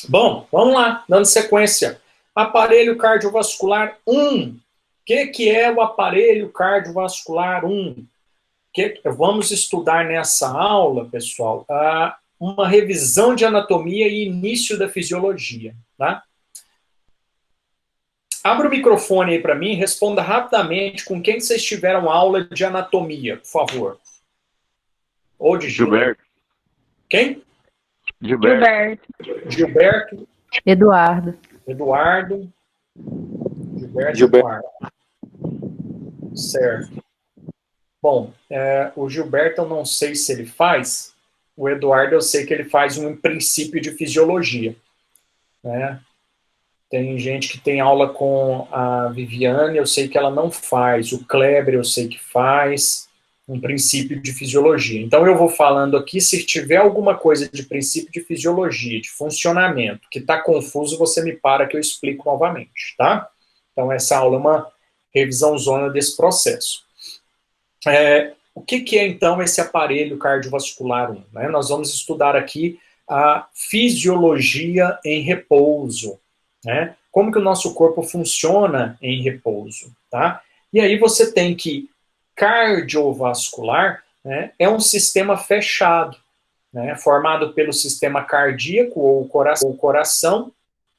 Bom, vamos lá, dando sequência. Aparelho cardiovascular 1. O que é o aparelho cardiovascular 1? Vamos estudar nessa aula, pessoal, uma revisão de anatomia e início da fisiologia. Tá? Abra o microfone aí para mim e responda rapidamente com quem vocês tiveram aula de anatomia, por favor. Ou digita. Gilberto. Quem? Gilberto. Gilberto. Gilberto. Eduardo. Eduardo. Gilberto e Gilberto. Eduardo. Certo. Bom, o Gilberto eu não sei se ele faz, o Eduardo eu sei que ele faz um princípio de fisiologia. Né? Tem gente que tem aula com a Viviane, eu sei que ela não faz, o Kleber eu sei que faz, um princípio de fisiologia. Então eu vou falando aqui, se tiver alguma coisa de princípio de fisiologia, de funcionamento, que está confuso, você me para que eu explico novamente, tá? Então essa aula é uma revisão zona desse processo. O que é, então, esse aparelho cardiovascular 1? Né? Nós vamos estudar aqui a fisiologia em repouso. Né? Como que o nosso corpo funciona em repouso. Tá? E aí você tem que cardiovascular, né, é um sistema fechado, né, formado pelo sistema cardíaco ou coração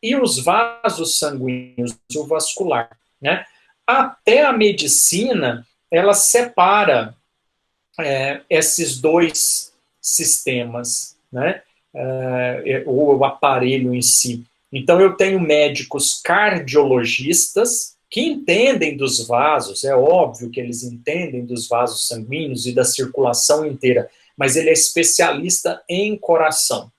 e os vasos sanguíneos, o vascular. Né? Até a medicina, ela separa esses dois sistemas, né? Ou o aparelho em si. Então, eu tenho médicos cardiologistas que entendem dos vasos, é óbvio que eles entendem dos vasos sanguíneos e da circulação inteira, mas ele é especialista em coração.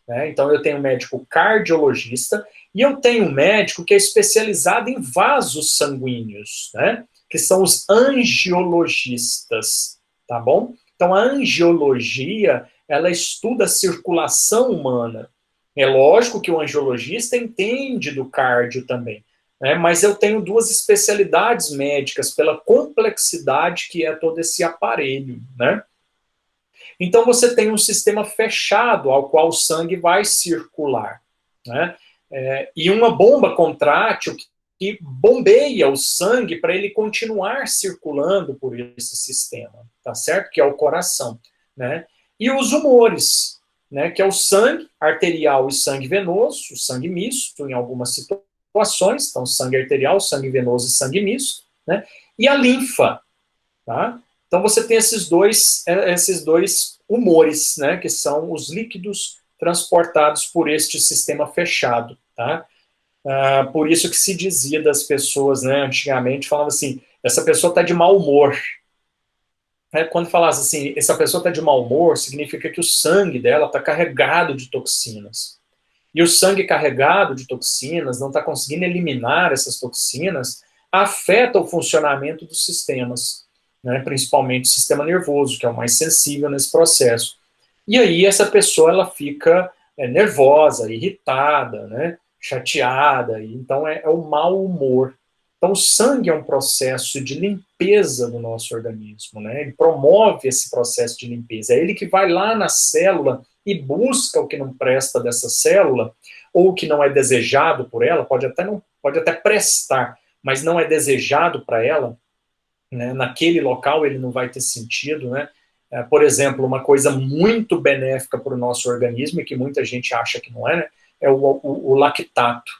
Né? Então, eu tenho um médico cardiologista e eu tenho um médico que é especializado em vasos sanguíneos, né? Que são os angiologistas, tá bom? Então, a angiologia, ela estuda a circulação humana. É lógico que o angiologista entende do cardio também, né? Mas eu tenho duas especialidades médicas pela complexidade que é todo esse aparelho, né? Então você tem um sistema fechado ao qual o sangue vai circular, né? E uma bomba contrátil que bombeia o sangue para ele continuar circulando por esse sistema, tá certo? Que é o coração, né? E os humores, né? Que é o sangue arterial e sangue venoso, o sangue misto em algumas situações, então sangue arterial, sangue venoso e sangue misto, né? E a linfa, tá? Então você tem esses dois humores, né? Que são os líquidos transportados por este sistema fechado, tá? Por isso que se dizia das pessoas, né, antigamente, falava assim, essa pessoa está de mau humor. Quando falasse assim, essa pessoa está de mau humor, significa que o sangue dela está carregado de toxinas. E o sangue carregado de toxinas, não está conseguindo eliminar essas toxinas, afeta o funcionamento dos sistemas, né, principalmente o sistema nervoso, que é o mais sensível nesse processo. E aí essa pessoa ela fica nervosa, irritada, né, chateada, e então é o mau humor. Então o sangue é um processo de limpeza do nosso organismo, né? Ele promove esse processo de limpeza. É ele que vai lá na célula e busca o que não presta dessa célula, ou o que não é desejado por ela, pode até prestar, mas não é desejado para ela, né? Naquele local ele não vai ter sentido, né? Por exemplo, uma coisa muito benéfica para o nosso organismo, e que muita gente acha que não é, né? É o lactato,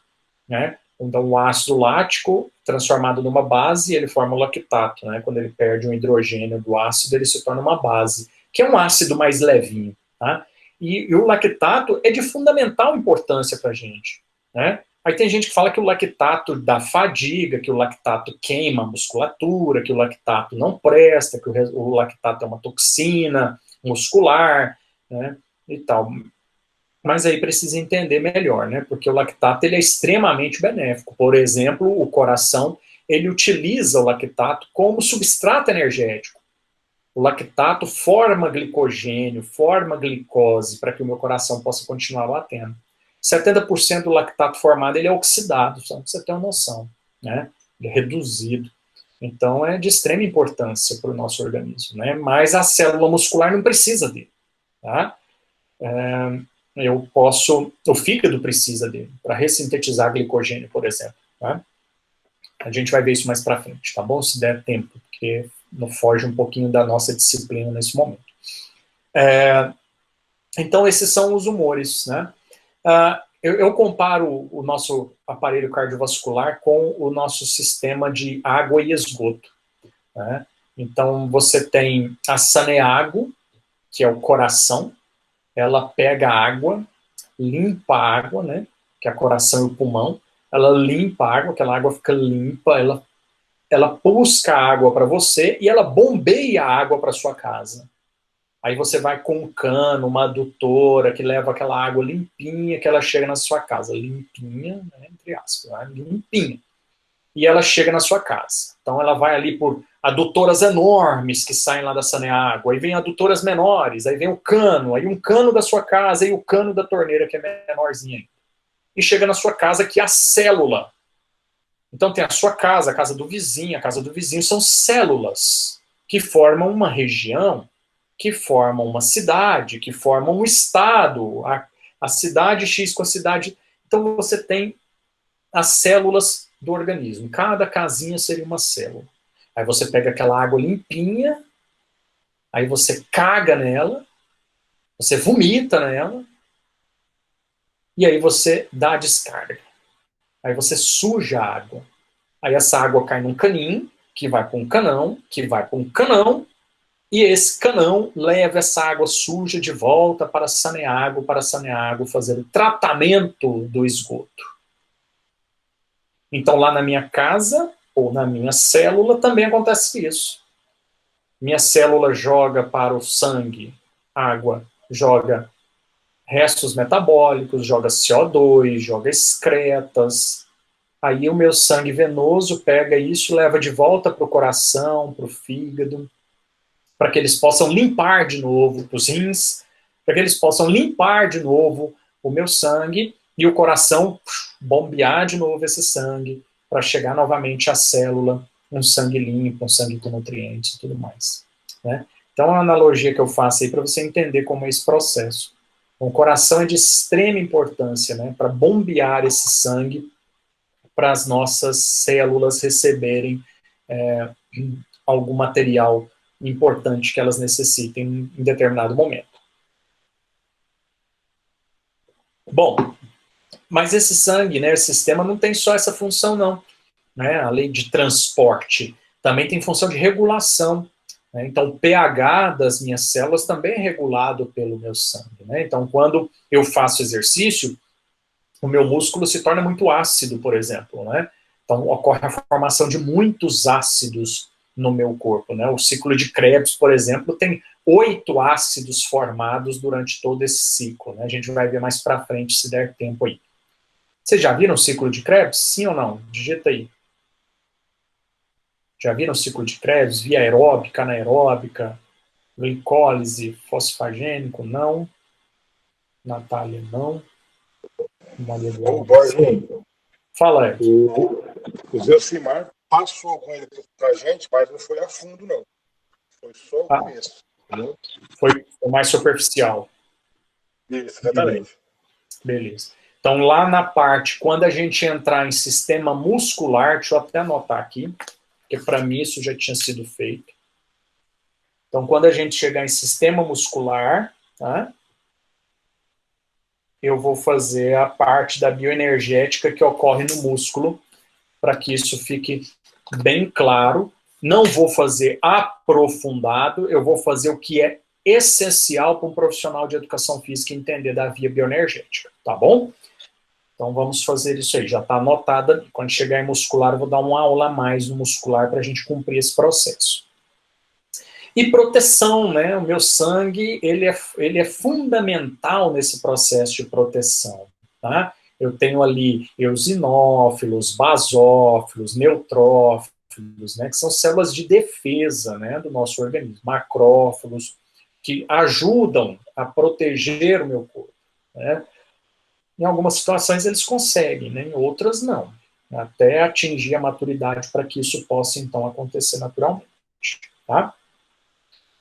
né? Então, o ácido lático, transformado numa base, ele forma o lactato, né? Quando ele perde um hidrogênio do ácido, ele se torna uma base, que é um ácido mais levinho, tá? E o lactato é de fundamental importância para a gente, né? Aí tem gente que fala que o lactato dá fadiga, que o lactato queima a musculatura, que o lactato não presta, que o lactato é uma toxina muscular, né? E tal. Mas aí precisa entender melhor, né? Porque o lactato ele é extremamente benéfico. Por exemplo, o coração ele utiliza o lactato como substrato energético. O lactato forma glicogênio, forma glicose para que o meu coração possa continuar batendo. 70% do lactato formado ele é oxidado, só para você ter uma noção, né? Ele é reduzido. Então é de extrema importância para o nosso organismo, né? Mas a célula muscular não precisa dele, tá? o fígado precisa dele, para ressintetizar glicogênio, por exemplo. Tá? A gente vai ver isso mais para frente, tá bom? Se der tempo, porque não foge um pouquinho da nossa disciplina nesse momento. Então, esses são os humores, né? Eu comparo o nosso aparelho cardiovascular com o nosso sistema de água e esgoto, né? Então, você tem a Saneago, que é o coração, ela pega a água, limpa a água, né? Que é o coração e o pulmão, ela limpa a água, aquela água fica limpa, ela busca a água para você e ela bombeia a água para sua casa. Aí você vai com um cano, uma adutora que leva aquela água limpinha que ela chega na sua casa. Limpinha, né, entre aspas, né, limpinha. E ela chega na sua casa. Então ela vai ali por adutoras enormes que saem lá da Saneago, aí vem adutoras menores, aí vem o cano, aí um cano da sua casa e o cano da torneira que é menorzinho. E chega na sua casa que é a célula. Então tem a sua casa, a casa do vizinho, a casa do vizinho, são células que formam uma região, que formam uma cidade, que formam um estado, a cidade X com a cidade. Então você tem as células do organismo. Cada casinha seria uma célula. Aí você pega aquela água limpinha, aí você caga nela, você vomita nela, e aí você dá a descarga. Aí você suja a água. Aí essa água cai num caninho, que vai para um canão, que vai para um canão, e esse canão leva essa água suja de volta para Saneago fazer o tratamento do esgoto. Então lá na minha casa, ou na minha célula, também acontece isso. Minha célula joga para o sangue água, joga restos metabólicos, joga CO2, joga excretas. Aí o meu sangue venoso pega isso, leva de volta para o coração, para o fígado, para que eles possam limpar de novo para os rins, para que eles possam limpar de novo o meu sangue e o coração bombear de novo esse sangue para chegar novamente à célula, um sangue limpo, um sangue com nutrientes e tudo mais. Né? Então, é uma analogia que eu faço aí para você entender como é esse processo. Então, o coração é de extrema importância, né, para bombear esse sangue para as nossas células receberem algum material importante que elas necessitem em determinado momento. Bom, mas esse sangue, né, esse sistema não tem só essa função, não. Né? A lei de transporte também tem função de regulação. Né? Então, o pH das minhas células também é regulado pelo meu sangue. Né? Então, quando eu faço exercício, o meu músculo se torna muito ácido, por exemplo. Né? Então, ocorre a formação de muitos ácidos no meu corpo. Né? O ciclo de Krebs, por exemplo, tem 8 ácidos formados durante todo esse ciclo. Né? A gente vai ver mais para frente, se der tempo aí. Vocês já viram o ciclo de Krebs? Sim ou não? Digita aí. Já viram o ciclo de Krebs? Via aeróbica, anaeróbica, glicólise, fosfagênico? Não. Natália, não. Maria Ô, Borginho, fala aí. O Zeucimar passou com ele pra gente, mas não foi a fundo, não. Foi só o começo. Né? Foi mais superficial. Isso, exatamente. Beleza. Então, lá na parte, quando a gente entrar em sistema muscular, deixa eu até anotar aqui, porque para mim isso já tinha sido feito. Então, quando a gente chegar em sistema muscular, tá? Eu vou fazer a parte da bioenergética que ocorre no músculo, para que isso fique bem claro. Não vou fazer aprofundado, eu vou fazer o que é essencial para um profissional de educação física entender da via bioenergética, tá bom? Então vamos fazer isso aí, já está anotada. Quando chegar em muscular, eu vou dar uma aula a mais no muscular para a gente cumprir esse processo. E proteção, né? O meu sangue, ele é fundamental nesse processo de proteção, tá? Eu tenho ali eosinófilos, basófilos, neutrófilos, né? Que são células de defesa, né? Do nosso organismo, macrófagos, que ajudam a proteger o meu corpo, né? Em algumas situações eles conseguem, né? Em outras não. Até atingir a maturidade para que isso possa, então, acontecer naturalmente, tá?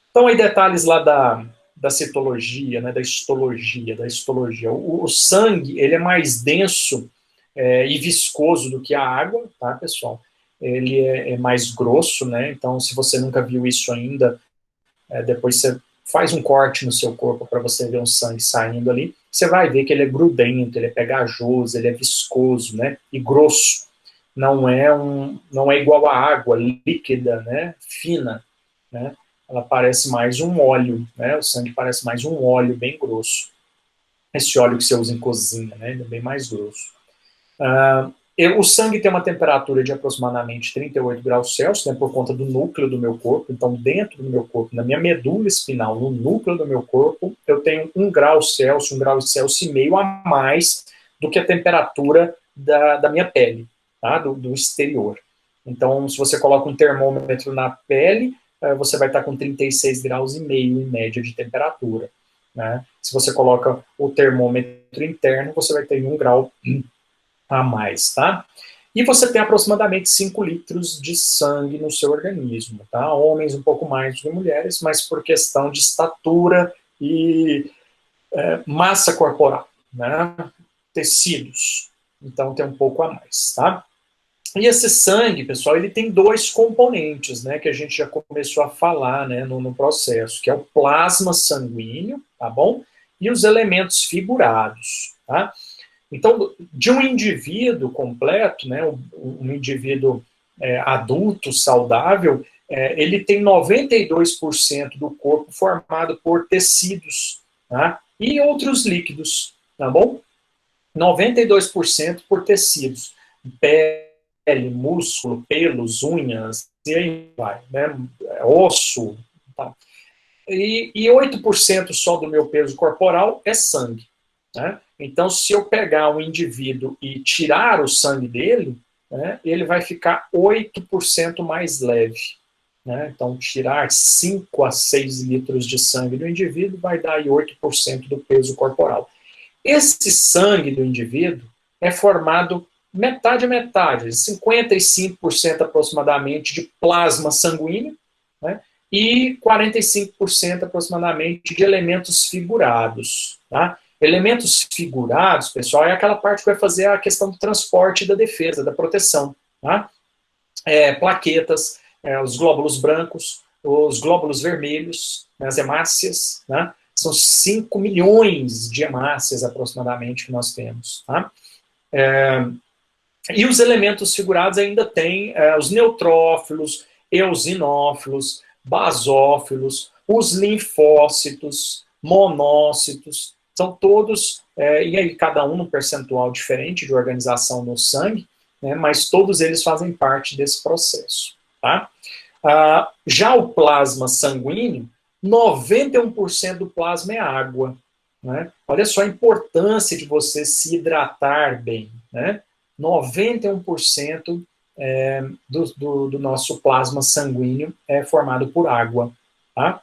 Então, aí detalhes lá da citologia, né, da histologia. O sangue, ele é mais denso e viscoso do que a água, tá, pessoal? Ele é mais grosso, né? Então, se você nunca viu isso ainda, depois você faz um corte no seu corpo para você ver um sangue saindo ali, você vai ver que ele é grudento, ele é pegajoso, ele é viscoso, né? E grosso. Não é igual à água líquida, né? Fina, né? Ela parece mais um óleo, né? O sangue parece mais um óleo bem grosso. Esse óleo que você usa em cozinha, né? Ele é bem mais grosso. O sangue tem uma temperatura de aproximadamente 38 graus Celsius, né, por conta do núcleo do meu corpo. Então, dentro do meu corpo, na minha medula espinal, no núcleo do meu corpo, eu tenho 1 grau Celsius, 1 grau Celsius e meio a mais do que a temperatura da minha pele, tá, do exterior. Então, se você coloca um termômetro na pele, você vai estar com 36 graus e meio em média de temperatura, né? Se você coloca o termômetro interno, você vai ter 1 grau a mais, tá? E você tem aproximadamente 5 litros de sangue no seu organismo, tá? Homens um pouco mais do que mulheres, mas por questão de estatura e massa corporal, né? Tecidos. Então tem um pouco a mais, tá? E esse sangue, pessoal, ele tem 2 componentes, né, que a gente já começou a falar, né, no processo, que é o plasma sanguíneo, tá bom? E os elementos figurados, tá? Então, de um indivíduo completo, né, um indivíduo adulto, saudável, ele tem 92% do corpo formado por tecidos, tá? E outros líquidos, tá bom? 92% por tecidos, pele, músculo, pelos, unhas, e aí vai, né? Osso, tá? E 8% só do meu peso corporal é sangue, né? Então, se eu pegar um indivíduo e tirar o sangue dele, né, ele vai ficar 8% mais leve, né? Então, tirar 5 a 6 litros de sangue do indivíduo vai dar aí 8% do peso corporal. Esse sangue do indivíduo é formado metade a metade, 55% aproximadamente de plasma sanguíneo, né, e 45% aproximadamente de elementos figurados, tá? Elementos figurados, pessoal, é aquela parte que vai fazer a questão do transporte da defesa, da proteção, tá? Plaquetas, os glóbulos brancos, os glóbulos vermelhos, as hemácias, né? São 5 milhões de hemácias aproximadamente que nós temos, tá? E os elementos figurados ainda tem os neutrófilos, eosinófilos, basófilos, os linfócitos, monócitos, são todos, e aí cada um num percentual diferente de organização no sangue, né, mas todos eles fazem parte desse processo, tá? Já o plasma sanguíneo, 91% do plasma é água, né? Olha só a importância de você se hidratar bem, né? 91% do nosso plasma sanguíneo é formado por água, tá?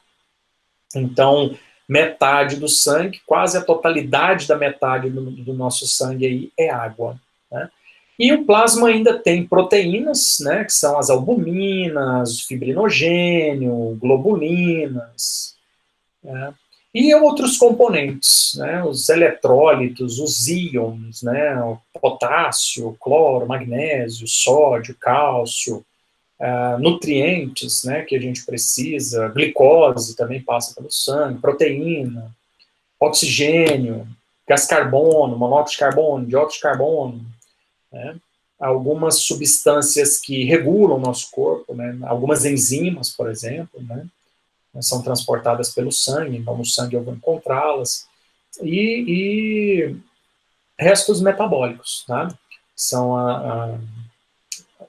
Então, metade do sangue, quase a totalidade da metade do nosso sangue aí é água, né? E o plasma ainda tem proteínas, né, que são as albuminas, fibrinogênio, globulinas, né, e outros componentes, né, os eletrólitos, os íons, né, o potássio, cloro, magnésio, sódio, cálcio, nutrientes, né, que a gente precisa, glicose também passa pelo sangue, proteína, oxigênio, gás carbono, monóxido de carbono, dióxido de carbono, né, algumas substâncias que regulam o nosso corpo, né, algumas enzimas, por exemplo, né, são transportadas pelo sangue, então no sangue eu vou encontrá-las, e restos metabólicos, tá? São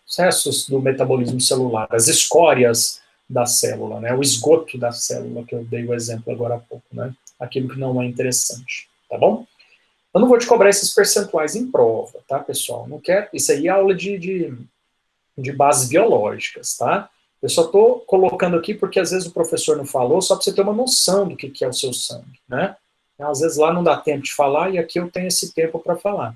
os restos do metabolismo celular, as escórias da célula, né? O esgoto da célula, que eu dei o exemplo agora há pouco, né? Aquilo que não é interessante, tá bom? Eu não vou te cobrar esses percentuais em prova, tá, pessoal? Não quero, isso aí é aula de bases biológicas, tá? Eu só estou colocando aqui porque às vezes o professor não falou, só para você ter uma noção do que é o seu sangue, né? Às vezes lá não dá tempo de falar e aqui eu tenho esse tempo para falar.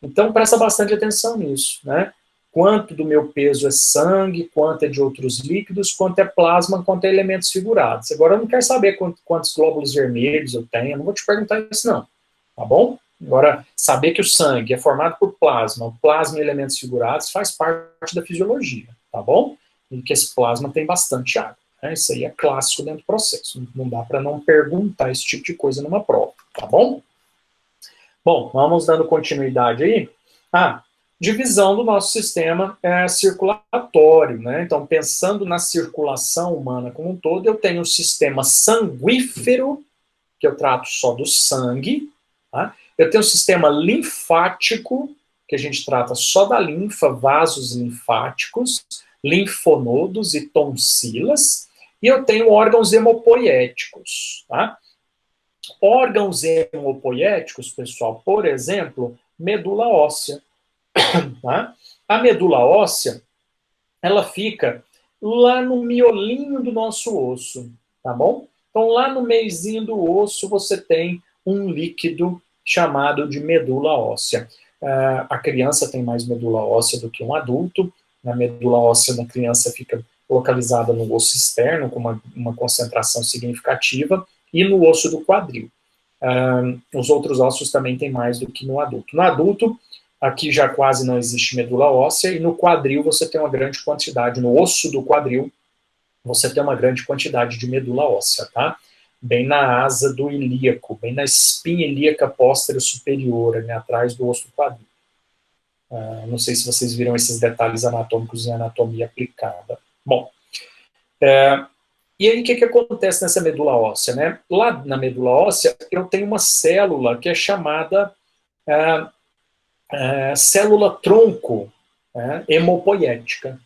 Então presta bastante atenção nisso, né? quanto do meu peso é sangue, quanto é de outros líquidos, quanto é plasma, quanto é elementos figurados. Agora eu não quero saber quantos glóbulos vermelhos eu tenho, eu não vou te perguntar isso não, tá bom? Agora, saber que o sangue é formado por plasma, o plasma e elementos figurados faz parte da fisiologia, tá bom? E que esse plasma tem bastante água. Né? Isso aí é clássico dentro do processo. Não dá para não perguntar esse tipo de coisa numa prova, tá bom? Bom, vamos dando continuidade aí. Divisão do nosso sistema circulatório, né? Então, pensando na circulação humana como um todo, eu tenho o sistema sanguífero, que eu trato só do sangue, tá? Eu tenho o sistema linfático, que a gente trata só da linfa, vasos linfáticos, linfonodos e tonsilas, e eu tenho órgãos hemopoéticos, tá? Órgãos hemopoéticos, pessoal, por exemplo, medula óssea. Tá? A medula óssea, ela fica lá no miolinho do nosso osso, tá bom? Então, lá no meizinho do osso, você tem um líquido chamado de medula óssea. A criança tem mais medula óssea do que um adulto. A medula óssea da criança fica localizada no osso externo, com uma concentração significativa, e no osso do quadril. Os outros ossos também têm mais do que no adulto. No adulto, aqui já quase não existe medula óssea, e no quadril você tem uma grande quantidade, no osso do quadril, você tem uma grande quantidade de medula óssea, tá? Bem na asa do ilíaco, bem na espinha ilíaca posterior superior, né, atrás do osso do quadril. Não sei se vocês viram esses detalhes anatômicos em anatomia aplicada. Bom, e aí o que acontece nessa medula óssea, né? Lá na medula óssea, eu tenho uma célula que é chamada célula-tronco hemopoética.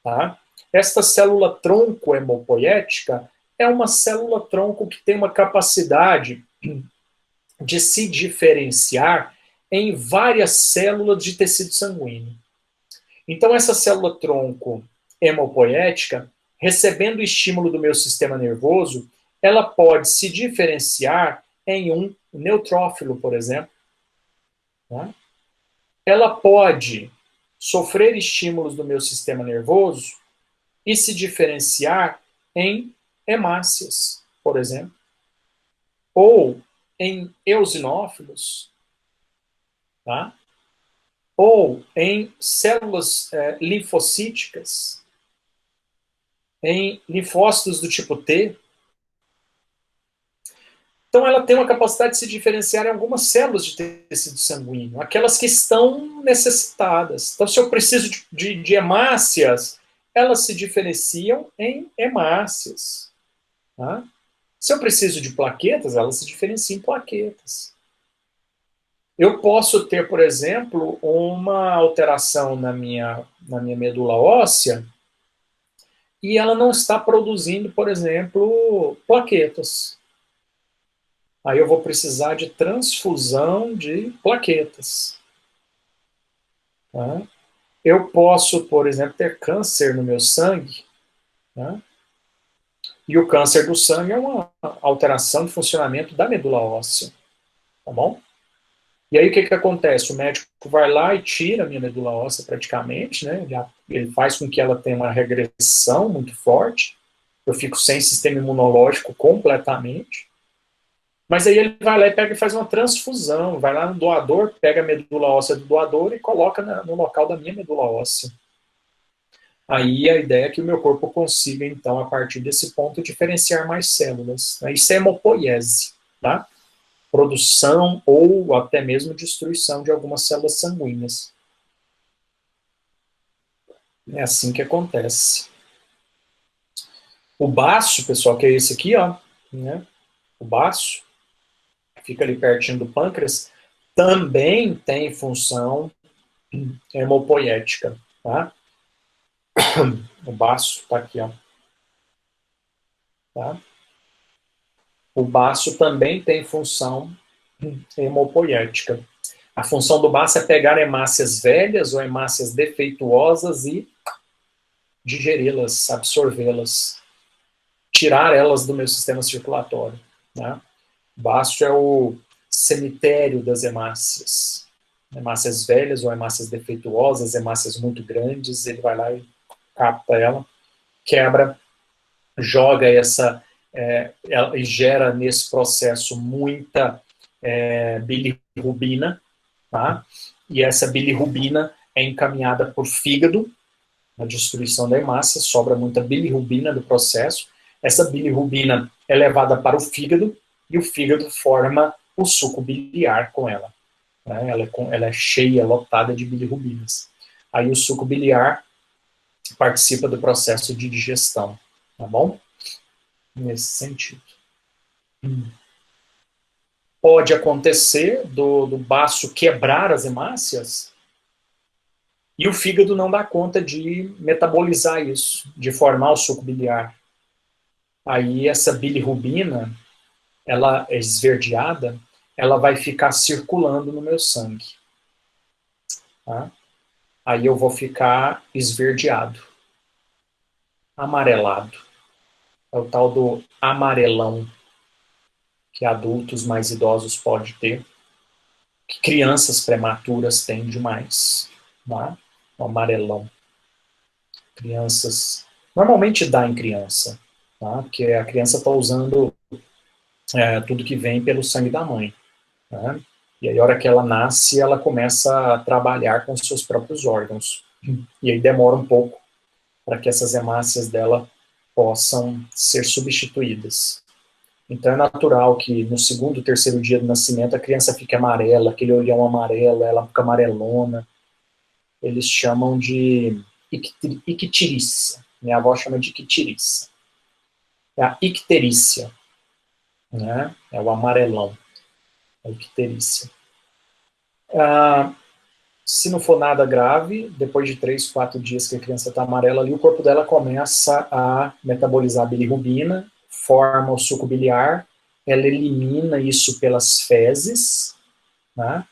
Tá? Esta célula-tronco hemopoética é uma célula-tronco que tem uma capacidade de se diferenciar em várias células de tecido sanguíneo. Então, essa célula-tronco hemopoética, recebendo o estímulo do meu sistema nervoso, ela pode se diferenciar em um neutrófilo, por exemplo. Tá? Ela pode sofrer estímulos do meu sistema nervoso e se diferenciar em hemácias, por exemplo, ou em eosinófilos, tá? Ou em células linfocíticas, em linfócitos do tipo T. Então, ela tem uma capacidade de se diferenciar em algumas células de tecido sanguíneo, aquelas que estão necessitadas. Então, se eu preciso de hemácias, elas se diferenciam em hemácias. Tá? Se eu preciso de plaquetas, elas se diferenciam em plaquetas. Eu posso ter, por exemplo, uma alteração na minha medula óssea e ela não está produzindo, por exemplo, plaquetas. Aí eu vou precisar de transfusão de plaquetas. Tá? Eu posso, por exemplo, ter câncer no meu sangue. Tá? E o câncer do sangue é uma alteração de funcionamento da medula óssea. Tá bom? E aí o que acontece? O médico vai lá e tira a minha medula óssea praticamente, né? Ele faz com que ela tenha uma regressão muito forte. Eu fico sem sistema imunológico completamente. Mas aí ele vai lá e pega e faz uma transfusão, vai lá no doador, pega a medula óssea do doador e coloca no local da minha medula óssea. Aí a ideia é que o meu corpo consiga, então, a partir desse ponto, diferenciar mais células. Isso é hemopoiese, tá? Produção ou até mesmo destruição de algumas células sanguíneas. É assim que acontece. O baço, pessoal, que é esse aqui, ó, né? O baço, fica ali pertinho do pâncreas, também tem função hemopoética, tá? O baço tá aqui, ó. Tá? O baço também tem função hemopoética. A função do baço é pegar hemácias velhas ou hemácias defeituosas e digeri-las, absorvê-las, tirar elas do meu sistema circulatório. Né? O baço é o cemitério das hemácias. hemácias velhas ou hemácias defeituosas, hemácias muito grandes, ele vai lá e capta ela, quebra, joga e gera nesse processo muita bilirrubina, tá? E essa bilirrubina é encaminhada por fígado, na destruição da hemácia, sobra muita bilirrubina do processo. Essa bilirrubina é levada para o fígado e o fígado forma o suco biliar com ela. Né? Ela é cheia, lotada de bilirrubinas. Aí o suco biliar participa do processo de digestão, tá bom? Nesse sentido. Pode acontecer do baço quebrar as hemácias e o fígado não dá conta de metabolizar isso, de formar o suco biliar. Aí essa bilirrubina, ela é esverdeada, ela vai ficar circulando no meu sangue. Tá? Aí eu vou ficar esverdeado, amarelado. É o tal do amarelão, que adultos mais idosos podem ter, que crianças prematuras têm demais. Tá? O amarelão. Crianças, normalmente dá em criança, tá? Porque a criança está usando tudo que vem pelo sangue da mãe. Né? E aí, a hora que ela nasce, ela começa a trabalhar com os seus próprios órgãos. E aí demora um pouco para que essas hemácias dela possam ser substituídas. Então é natural que no segundo, terceiro dia do nascimento a criança fique amarela, aquele olhão amarelo, ela fica amarelona. Eles chamam de icterícia. Minha avó chama de icterícia. É a icterícia, né? É o amarelão. A icterícia. Se não for nada grave, depois de 3, 4 dias que a criança está amarela ali, o corpo dela começa a metabolizar a bilirrubina, forma o suco biliar, ela elimina isso pelas fezes, né?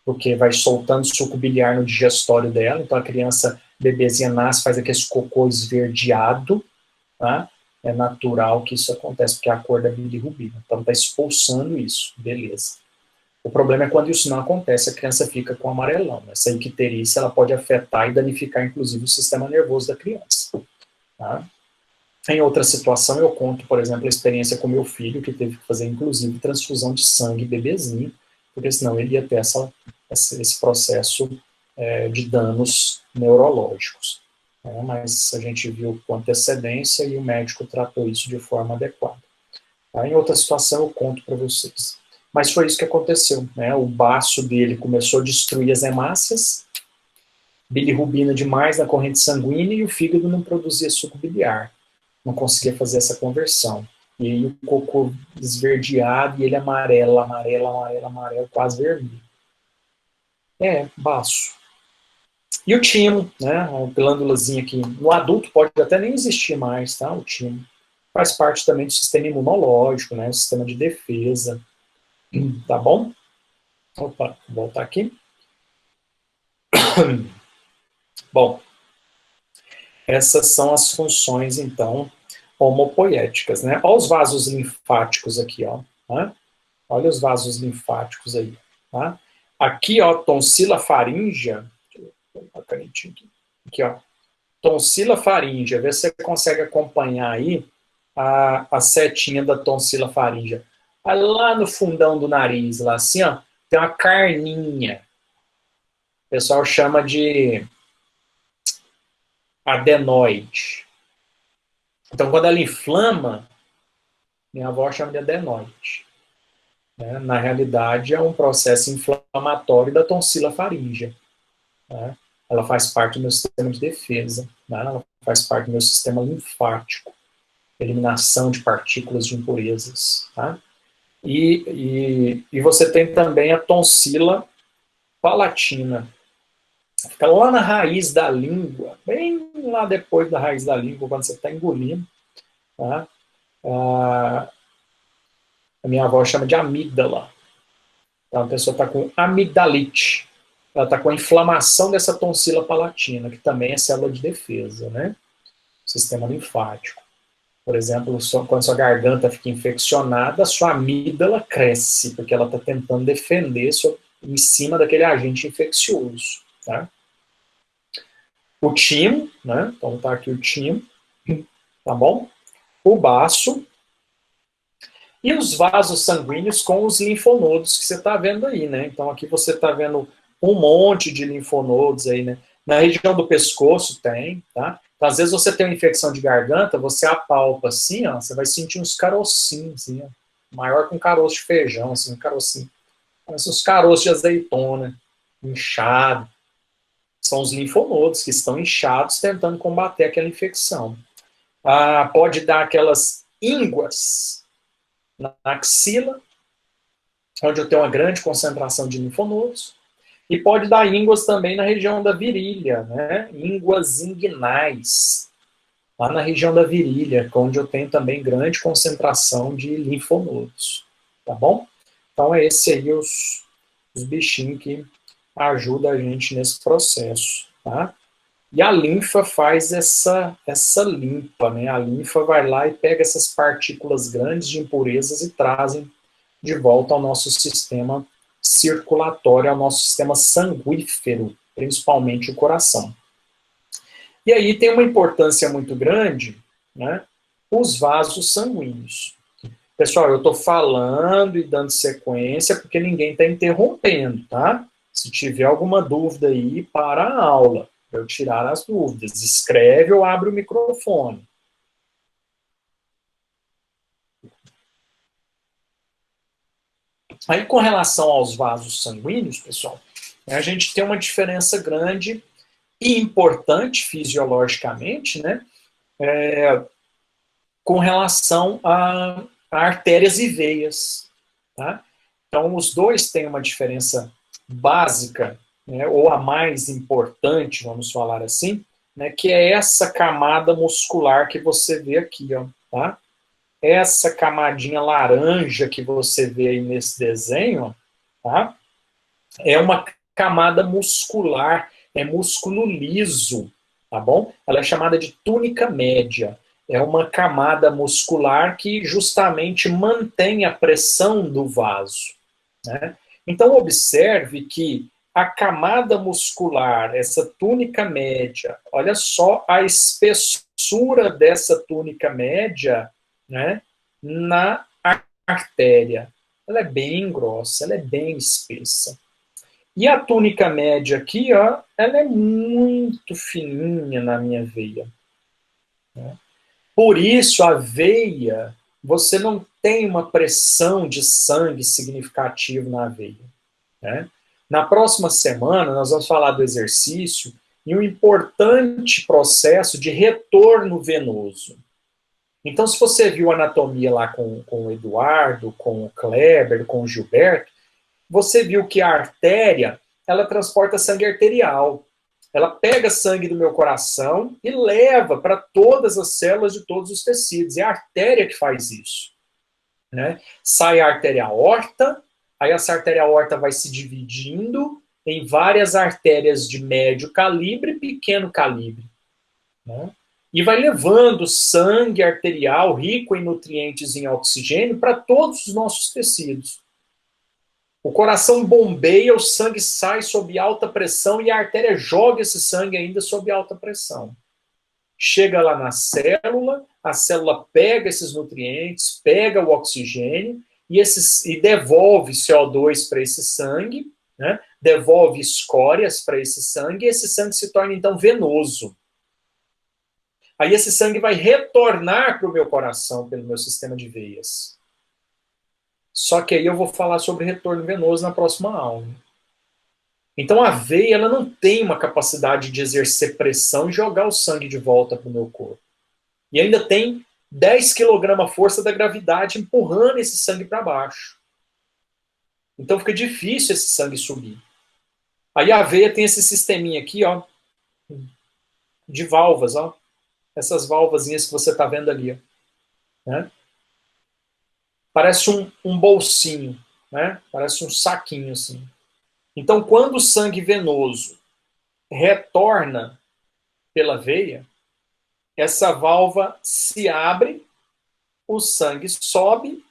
Porque vai soltando suco biliar no digestório dela, então a criança, bebezinha, nasce, faz aquele cocô esverdeado, tá? É natural que isso aconteça, porque é a cor da bilirrubina. Então está expulsando isso, beleza. O problema é quando isso não acontece, a criança fica com amarelão. Essa icterícia, ela pode afetar e danificar, inclusive, o sistema nervoso da criança. Tá? Em outra situação, eu conto, por exemplo, a experiência com meu filho, que teve que fazer, inclusive, transfusão de sangue bebezinho, porque senão ele ia ter esse processo de danos neurológicos. Mas a gente viu com antecedência e o médico tratou isso de forma adequada. Tá? Em outra situação, eu conto para vocês. Mas foi isso que aconteceu, né? O baço dele começou a destruir as hemácias, bilirrubina demais na corrente sanguínea e o fígado não produzia suco biliar, não conseguia fazer essa conversão. E aí o cocô esverdeado e ele amarelo, quase vermelho. Baço. E o timo, né? Uma glândulazinha aqui. No adulto pode até nem existir mais, tá? O timo. Faz parte também do sistema imunológico, né? O sistema de defesa. Tá bom? Opa, vou voltar aqui. Bom, essas são as funções, então, homopoéticas, né? Olha os vasos linfáticos aqui, ó. Tá? Olha os vasos linfáticos aí, tá? Aqui, ó, tonsila faríngea. Deixa eu ver uma canetinha aqui. Aqui, ó. Tonsila faríngea. Vê se você consegue acompanhar aí a setinha da tonsila faríngea. Lá no fundão do nariz, lá assim, ó, tem uma carninha. O pessoal chama de adenoide. Então, quando ela inflama, minha avó chama de adenoide. Né? Na realidade, é um processo inflamatório da tonsila faríngea. Né? Ela faz parte do meu sistema de defesa. Né? Ela faz parte do meu sistema linfático. Eliminação de partículas de impurezas. Tá? E você tem também a tonsila palatina. Fica lá na raiz da língua, bem lá depois da raiz da língua, quando você está engolindo. Tá? A minha avó chama de amígdala. Então a pessoa está com amigdalite. Ela está com a inflamação dessa tonsila palatina, que também é célula de defesa, né? Sistema linfático. Por exemplo, quando sua garganta fica infeccionada, a sua amígdala cresce, porque ela está tentando defender em cima daquele agente infeccioso, tá? O timo, né? Então tá aqui o timo, tá bom? O baço e os vasos sanguíneos com os linfonodos que você está vendo aí, né? Então aqui você está vendo um monte de linfonodos aí, né? Na região do pescoço tem, tá? Então, às vezes você tem uma infecção de garganta, você apalpa assim, ó, você vai sentir uns carocinhos, assim, ó, maior que um caroço de feijão, assim, um carocinho. Parece uns caroços de azeitona, inchado. São os linfonodos que estão inchados tentando combater aquela infecção. Ah, pode dar aquelas ínguas na axila, onde eu tenho uma grande concentração de linfonodos, e pode dar ínguas também na região da virilha, né? Ínguas inguinais, lá na região da virilha, onde eu tenho também grande concentração de linfonodos, tá bom? Então, é esse aí os bichinhos que ajudam a gente nesse processo, tá? E a linfa faz essa limpa, né? A linfa vai lá e pega essas partículas grandes de impurezas e trazem de volta ao nosso sistema circulatório, ao nosso sistema sanguífero, principalmente o coração. E aí tem uma importância muito grande, né? Os vasos sanguíneos. Pessoal, eu estou falando e dando sequência porque ninguém está interrompendo, tá? Se tiver alguma dúvida aí, para a aula, para eu tirar as dúvidas. Escreve ou abre o microfone. Aí, com relação aos vasos sanguíneos, pessoal, a gente tem uma diferença grande e importante fisiologicamente, né? Com relação a artérias e veias, tá? Então, os dois têm uma diferença básica, né, ou a mais importante, vamos falar assim, né, que é essa camada muscular que você vê aqui, ó, tá? Essa camadinha laranja que você vê aí nesse desenho, tá? É uma camada muscular, é músculo liso, tá bom? Ela é chamada de túnica média. É uma camada muscular que justamente mantém a pressão do vaso, né? Então, observe que a camada muscular, essa túnica média, olha só a espessura dessa túnica média, né, na artéria. Ela é bem grossa, ela é bem espessa. E a túnica média aqui, ó, ela é muito fininha na minha veia, né? Por isso, a veia, você não tem uma pressão de sangue significativa na veia, né? Na próxima semana, nós vamos falar do exercício e um importante processo de retorno venoso. Então, se você viu a anatomia lá com o Eduardo, com o Kleber, com o Gilberto, você viu que a artéria, ela transporta sangue arterial. Ela pega sangue do meu coração e leva para todas as células de todos os tecidos. É a artéria que faz isso, né? Sai a artéria aorta, aí essa artéria aorta vai se dividindo em várias artérias de médio calibre e pequeno calibre, né? E vai levando sangue arterial rico em nutrientes e em oxigênio para todos os nossos tecidos. O coração bombeia, o sangue sai sob alta pressão e a artéria joga esse sangue ainda sob alta pressão. Chega lá na célula, a célula pega esses nutrientes, pega o oxigênio e devolve CO2 para esse sangue, né? Devolve escórias para esse sangue, e esse sangue se torna então venoso. Aí esse sangue vai retornar para o meu coração pelo meu sistema de veias. Só que aí eu vou falar sobre retorno venoso na próxima aula. Então a veia, ela não tem uma capacidade de exercer pressão e jogar o sangue de volta para o meu corpo. E ainda tem 10 kg força da gravidade empurrando esse sangue para baixo. Então fica difícil esse sangue subir. Aí a veia tem esse sisteminha aqui, ó, de válvulas, ó. Essas válvulas que você está vendo ali, ó, né? Parece um bolsinho, né? Parece um saquinho assim. Então, quando o sangue venoso retorna pela veia, essa válvula se abre, o sangue sobe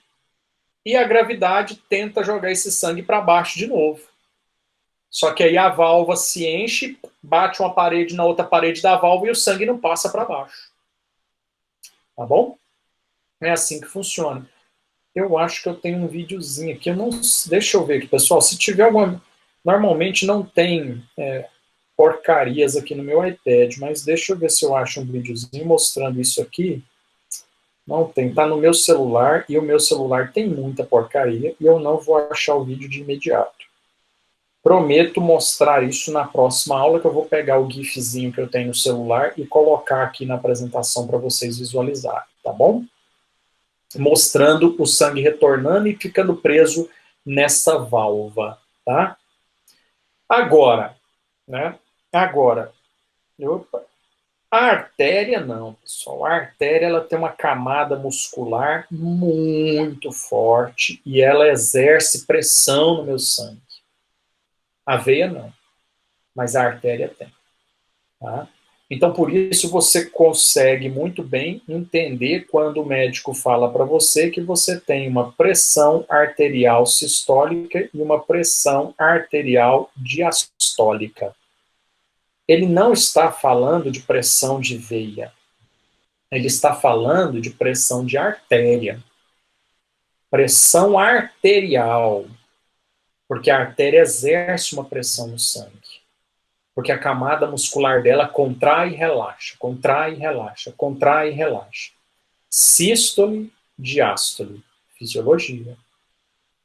e a gravidade tenta jogar esse sangue para baixo de novo. Só que aí a válvula se enche, bate uma parede na outra parede da válvula e o sangue não passa para baixo. Tá bom? É assim que funciona. Eu acho que eu tenho um videozinho aqui. Deixa eu ver aqui, pessoal. Se tiver alguma... Normalmente não tem porcarias aqui no meu iPad, mas deixa eu ver se eu acho um videozinho mostrando isso aqui. Não tem. Tá no meu celular e o meu celular tem muita porcaria e eu não vou achar o vídeo de imediato. Prometo mostrar isso na próxima aula, que eu vou pegar o gifzinho que eu tenho no celular e colocar aqui na apresentação para vocês visualizarem, tá bom? Mostrando o sangue retornando e ficando preso nessa válvula, tá? Agora, né? Agora, a artéria não, pessoal. A artéria, ela tem uma camada muscular muito forte e ela exerce pressão no meu sangue. A veia não, mas a artéria tem. Tá? Então, por isso, você consegue muito bem entender quando o médico fala para você que você tem uma pressão arterial sistólica e uma pressão arterial diastólica. Ele não está falando de pressão de veia. Ele está falando de pressão de artéria. Pressão arterial. Porque a artéria exerce uma pressão no sangue. Porque a camada muscular dela contrai e relaxa, contrai e relaxa, contrai e relaxa. Sístole, diástole, fisiologia.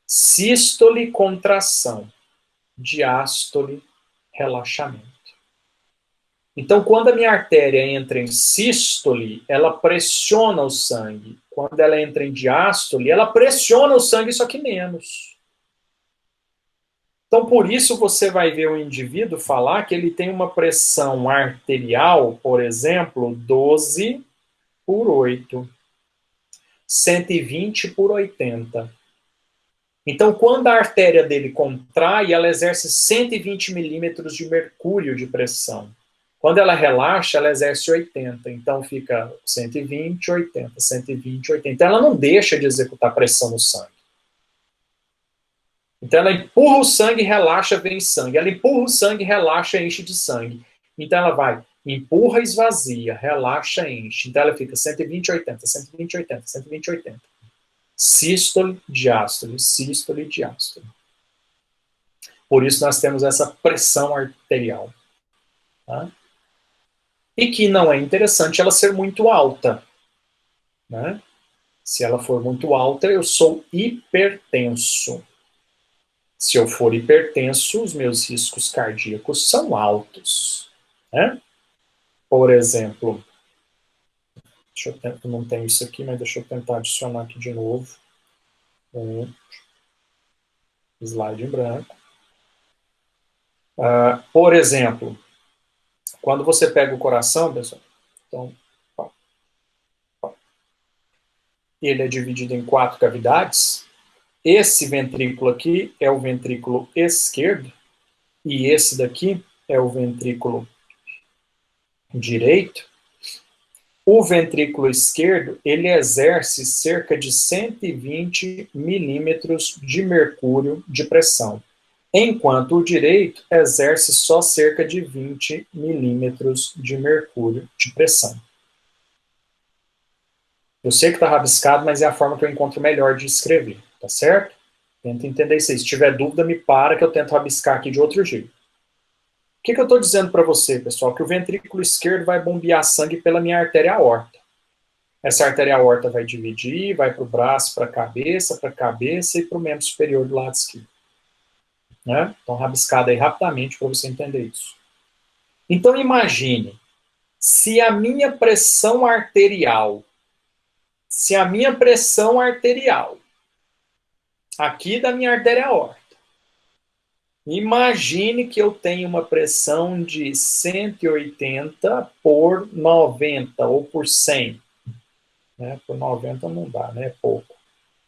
Sístole, contração. Diástole, relaxamento. Então, quando a minha artéria entra em sístole, ela pressiona o sangue. Quando ela entra em diástole, ela pressiona o sangue, só que menos. Então, por isso você vai ver o indivíduo falar que ele tem uma pressão arterial, por exemplo, 12 por 8, 120 por 80. Então, quando a artéria dele contrai, ela exerce 120 milímetros de mercúrio de pressão. Quando ela relaxa, ela exerce 80. Então, fica 120, 80, 120, 80. Então, ela não deixa de executar pressão no sangue. Então, ela empurra o sangue, relaxa, vem sangue. Ela empurra o sangue, relaxa, enche de sangue. Então, ela vai, empurra, esvazia, relaxa, enche. Então, ela fica 120, 80, 120, 80, 120, 80. Sístole, diástole, sístole, diástole. Por isso, nós temos essa pressão arterial. Tá? E que não é interessante ela ser muito alta. Né? Se ela for muito alta, eu sou hipertenso. Se eu for hipertenso, os meus riscos cardíacos são altos. Né? Por exemplo, eu não tenho isso aqui, mas deixa eu tentar adicionar aqui de novo. Slide em branco. Por exemplo, quando você pega o coração, pessoal, então, ele é dividido em 4 cavidades. Esse ventrículo aqui é o ventrículo esquerdo e esse daqui é o ventrículo direito. O ventrículo esquerdo, ele exerce cerca de 120 milímetros de mercúrio de pressão, enquanto o direito exerce só cerca de 20 milímetros de mercúrio de pressão. Eu sei que está rabiscado, mas é a forma que eu encontro melhor de escrever, tá certo? Tenta entender isso aí. Se tiver dúvida, me para que eu tento rabiscar aqui de outro jeito. O que eu estou dizendo para você, pessoal? Que o ventrículo esquerdo vai bombear sangue pela minha artéria aorta. Essa artéria aorta vai dividir, vai para o braço, para a cabeça e para o membro superior do lado esquerdo. Né? Então, rabiscado aí rapidamente para você entender isso. Então, imagine, se a minha pressão arterial, aqui da minha artéria aorta, imagine que eu tenho uma pressão de 180 por 90 ou por 100. Né? Por 90 não dá, né? É pouco.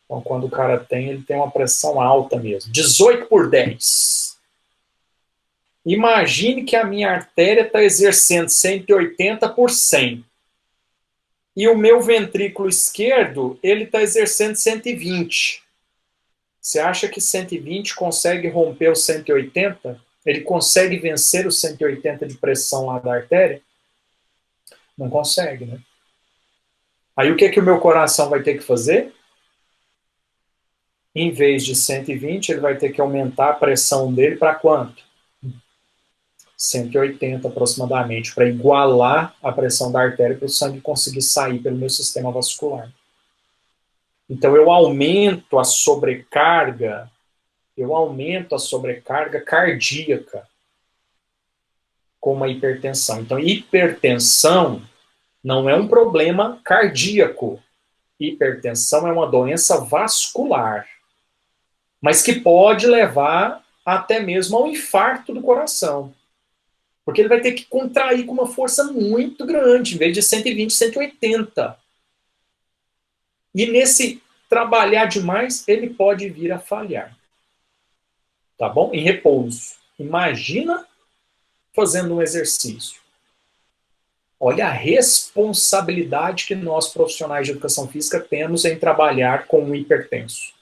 Então, quando o cara tem, ele tem uma pressão alta mesmo. 18 por 10. Imagine que a minha artéria está exercendo 180 por 100. E o meu ventrículo esquerdo, ele está exercendo 120. Você acha que 120 consegue romper o 180? Ele consegue vencer os 180 de pressão lá da artéria? Não consegue, né? Aí o que que o meu coração vai ter que fazer? Em vez de 120, ele vai ter que aumentar a pressão dele para quanto? 180 aproximadamente, para igualar a pressão da artéria para o sangue conseguir sair pelo meu sistema vascular. Então eu aumento a sobrecarga cardíaca com uma hipertensão. Então hipertensão não é um problema cardíaco. Hipertensão é uma doença vascular, mas que pode levar até mesmo ao infarto do coração. Porque ele vai ter que contrair com uma força muito grande, em vez de 120, 180. E nesse trabalhar demais, ele pode vir a falhar. Tá bom? Em repouso. Imagina fazendo um exercício. Olha a responsabilidade que nós, profissionais de educação física, temos em trabalhar com um hipertenso.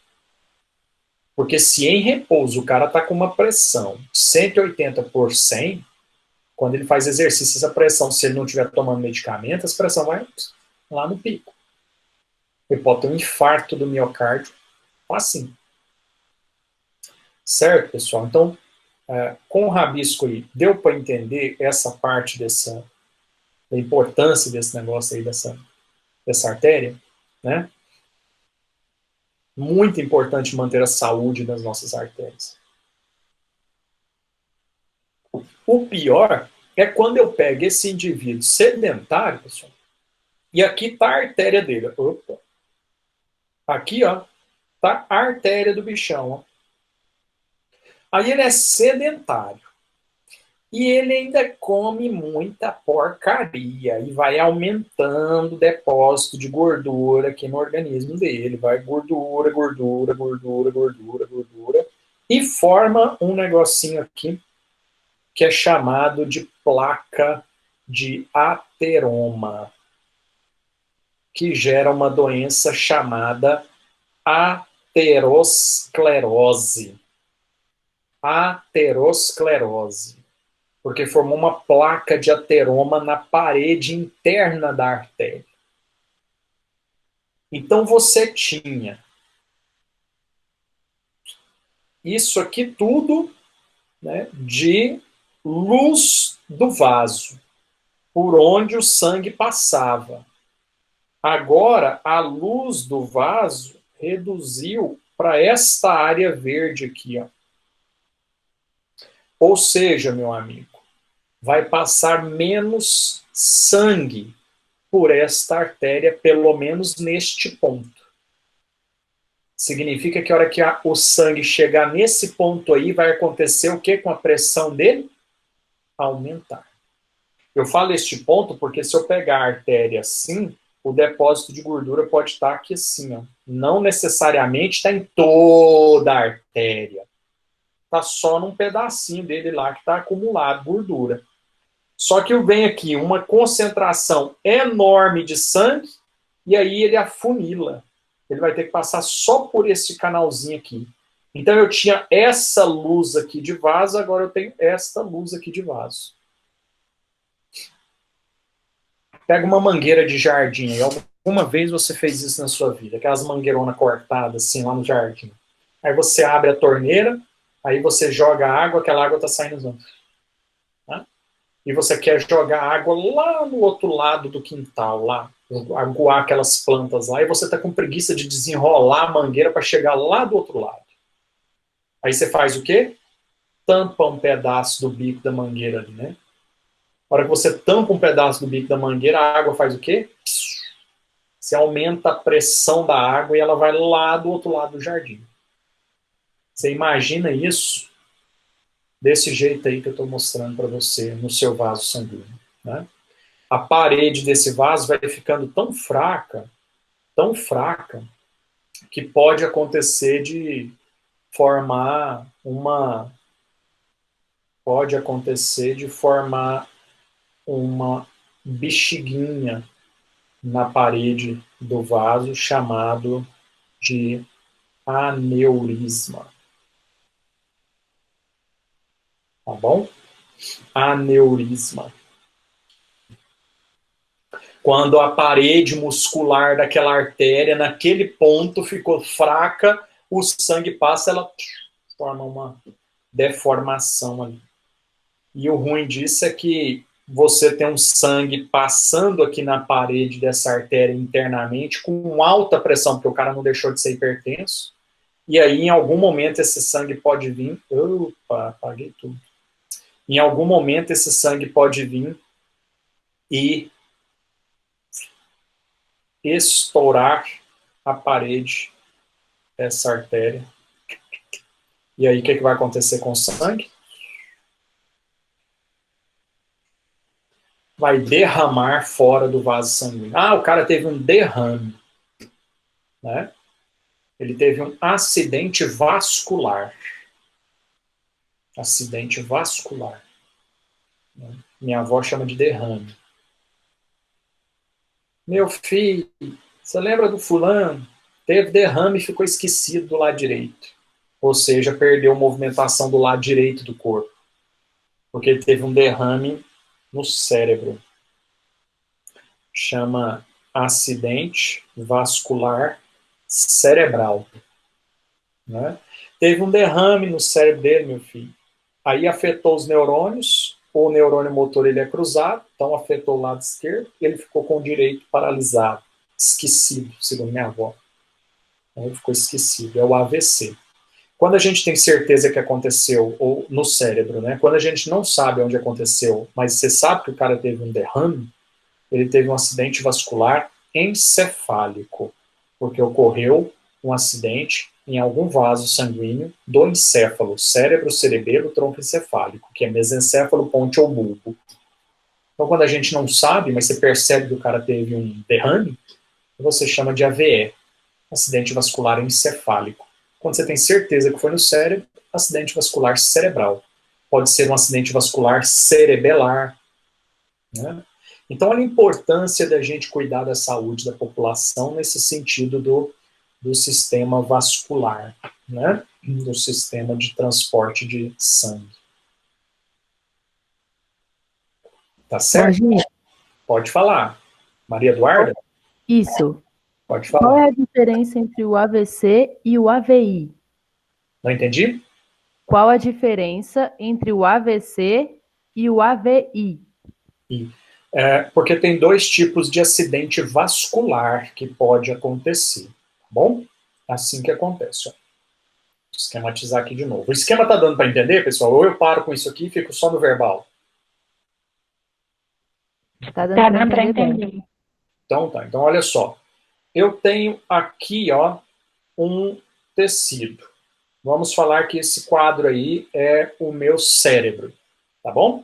Porque se em repouso o cara está com uma pressão 180 por 100, quando ele faz exercício, essa pressão, se ele não estiver tomando medicamento, essa pressão vai lá no pico. Ele pode ter um infarto do miocárdio, assim. Certo, pessoal? Então, com o rabisco aí, deu para entender essa parte da importância desse negócio aí, dessa artéria, né? Muito importante manter a saúde das nossas artérias. O pior é quando eu pego esse indivíduo sedentário, pessoal, e aqui está a artéria dele. Opa. Aqui, ó, tá a artéria do bichão, ó. Aí ele é sedentário. E ele ainda come muita porcaria e vai aumentando o depósito de gordura aqui no organismo dele. Vai gordura, gordura, gordura, gordura, gordura. E forma um negocinho aqui que é chamado de placa de ateroma, que gera uma doença chamada aterosclerose. Aterosclerose. Porque formou uma placa de ateroma na parede interna da artéria. Então você tinha isso aqui tudo, né, de luz do vaso, por onde o sangue passava. Agora, a luz do vaso reduziu para esta área verde aqui, ó. Ou seja, meu amigo, vai passar menos sangue por esta artéria, pelo menos neste ponto. Significa que a hora que o sangue chegar nesse ponto aí, vai acontecer o que com a pressão dele? Aumentar. Eu falo este ponto porque se eu pegar a artéria assim, o depósito de gordura pode estar aqui assim, ó. Não necessariamente está em toda a artéria. Está só num pedacinho dele lá que está acumulado gordura. Só que vem aqui uma concentração enorme de sangue e aí ele afunila. Ele vai ter que passar só por esse canalzinho aqui. Então eu tinha essa luz aqui de vaso, agora eu tenho esta luz aqui de vaso. Pega uma mangueira de jardim. Alguma vez você fez isso na sua vida? Aquelas mangueironas cortadas assim lá no jardim. Aí você abre a torneira, aí você joga água, aquela água está saindo. Tá? E você quer jogar água lá no outro lado do quintal, lá, aguar aquelas plantas lá, e você está com preguiça de desenrolar a mangueira para chegar lá do outro lado. Aí você faz o quê? Tampa um pedaço do bico da mangueira ali, né? Na hora que você tampa um pedaço do bico da mangueira, a água faz o quê? Você aumenta a pressão da água e ela vai lá do outro lado do jardim. Você imagina isso desse jeito aí que eu estou mostrando para você no seu vaso sanguíneo, né? A parede desse vaso vai ficando tão fraca, que pode acontecer de formar uma bexiguinha na parede do vaso, chamado de aneurisma. tá bom? Aneurisma. Quando a parede muscular daquela artéria, naquele ponto, ficou fraca, o sangue passa, ela forma uma deformação ali. E o ruim disso é que você tem um sangue passando aqui na parede dessa artéria internamente com alta pressão, porque o cara não deixou de ser hipertenso. E aí, em algum momento, esse sangue pode vir. Opa, apaguei tudo. Em algum momento, esse sangue pode vir e estourar a parede dessa artéria. E aí, o que vai acontecer com o sangue? Vai derramar fora do vaso sanguíneo. Ah, o cara teve um derrame, né? Ele teve um acidente vascular. Acidente vascular. Minha avó chama de derrame. Meu filho, você lembra do fulano? Teve derrame e ficou esquecido do lado direito. Ou seja, perdeu movimentação do lado direito do corpo. Porque ele teve um derrame no cérebro. Chama acidente vascular cerebral. Né? Teve um derrame no cérebro dele, meu filho. Aí afetou os neurônios, o neurônio motor ele é cruzado, então afetou o lado esquerdo, e ele ficou com o direito paralisado, esquecido, segundo minha avó. Ele ficou esquecido, é o AVC. Quando a gente tem certeza que aconteceu ou no cérebro, né? Quando a gente não sabe onde aconteceu, mas você sabe que o cara teve um derrame, ele teve um acidente vascular encefálico, porque ocorreu um acidente em algum vaso sanguíneo do encéfalo, cérebro, cerebelo, tronco encefálico, que é mesencéfalo, ponte ou bulbo. Então, quando a gente não sabe, mas você percebe que o cara teve um derrame, você chama de AVE, acidente vascular encefálico. Quando você tem certeza que foi no cérebro, acidente vascular cerebral. Pode ser um acidente vascular cerebelar, né? Então, olha a importância da gente cuidar da saúde da população nesse sentido do sistema vascular, né? Do sistema de transporte de sangue. Tá certo? Varginha, Pode falar. Maria Eduarda? isso. Pode Qual falar. é a diferença entre o AVC e o AVI? Não entendi? Qual a diferença entre o AVC e o AVI? Porque tem dois tipos de acidente vascular que pode acontecer, tá bom? Assim que acontece, ó. Vou esquematizar aqui de novo. O esquema tá dando para entender, pessoal? Ou eu paro com isso aqui e fico só no verbal? Tá dando para entender bem. Então tá. Então olha só. Eu tenho aqui, ó, um tecido. Vamos falar que esse quadro aí é o meu cérebro, tá bom?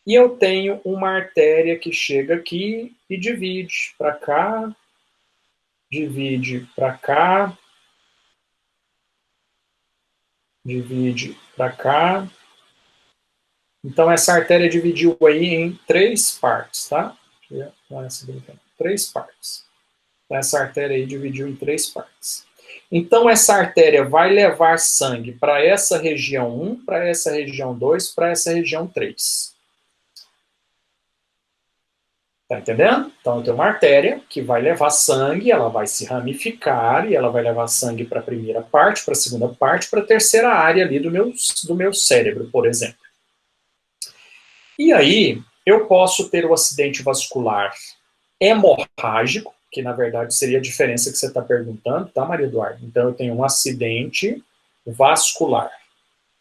E eu tenho uma artéria que chega aqui e divide para cá, divide para cá, divide para cá. Então essa artéria dividiu aí em 3 partes, tá? Três partes. Então, essa artéria aí dividiu em 3 partes. Então essa artéria vai levar sangue para essa região 1, para essa região 2, para essa região 3. Tá entendendo? Então eu tenho uma artéria que vai levar sangue, ela vai se ramificar e ela vai levar sangue para a primeira parte, para a segunda parte, para a terceira área ali do meu cérebro, por exemplo. E aí eu posso ter o acidente vascular hemorrágico, que na verdade seria a diferença que você está perguntando, tá, Maria Eduarda? Então eu tenho um acidente vascular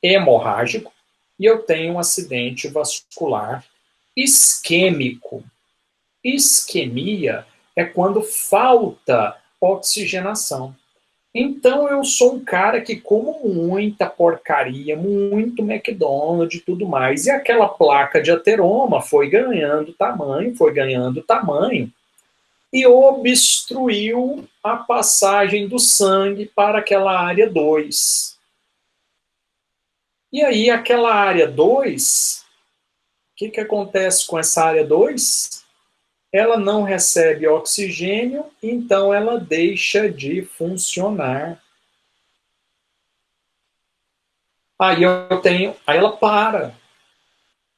hemorrágico e eu tenho um acidente vascular isquêmico. Isquemia é quando falta oxigenação. Então eu sou um cara que como muita porcaria, muito McDonald's e tudo mais, e aquela placa de ateroma foi ganhando tamanho, e obstruiu a passagem do sangue para aquela área 2. E aí aquela área 2, o que acontece com essa área 2? Ela não recebe oxigênio, então ela deixa de funcionar. Aí ela para.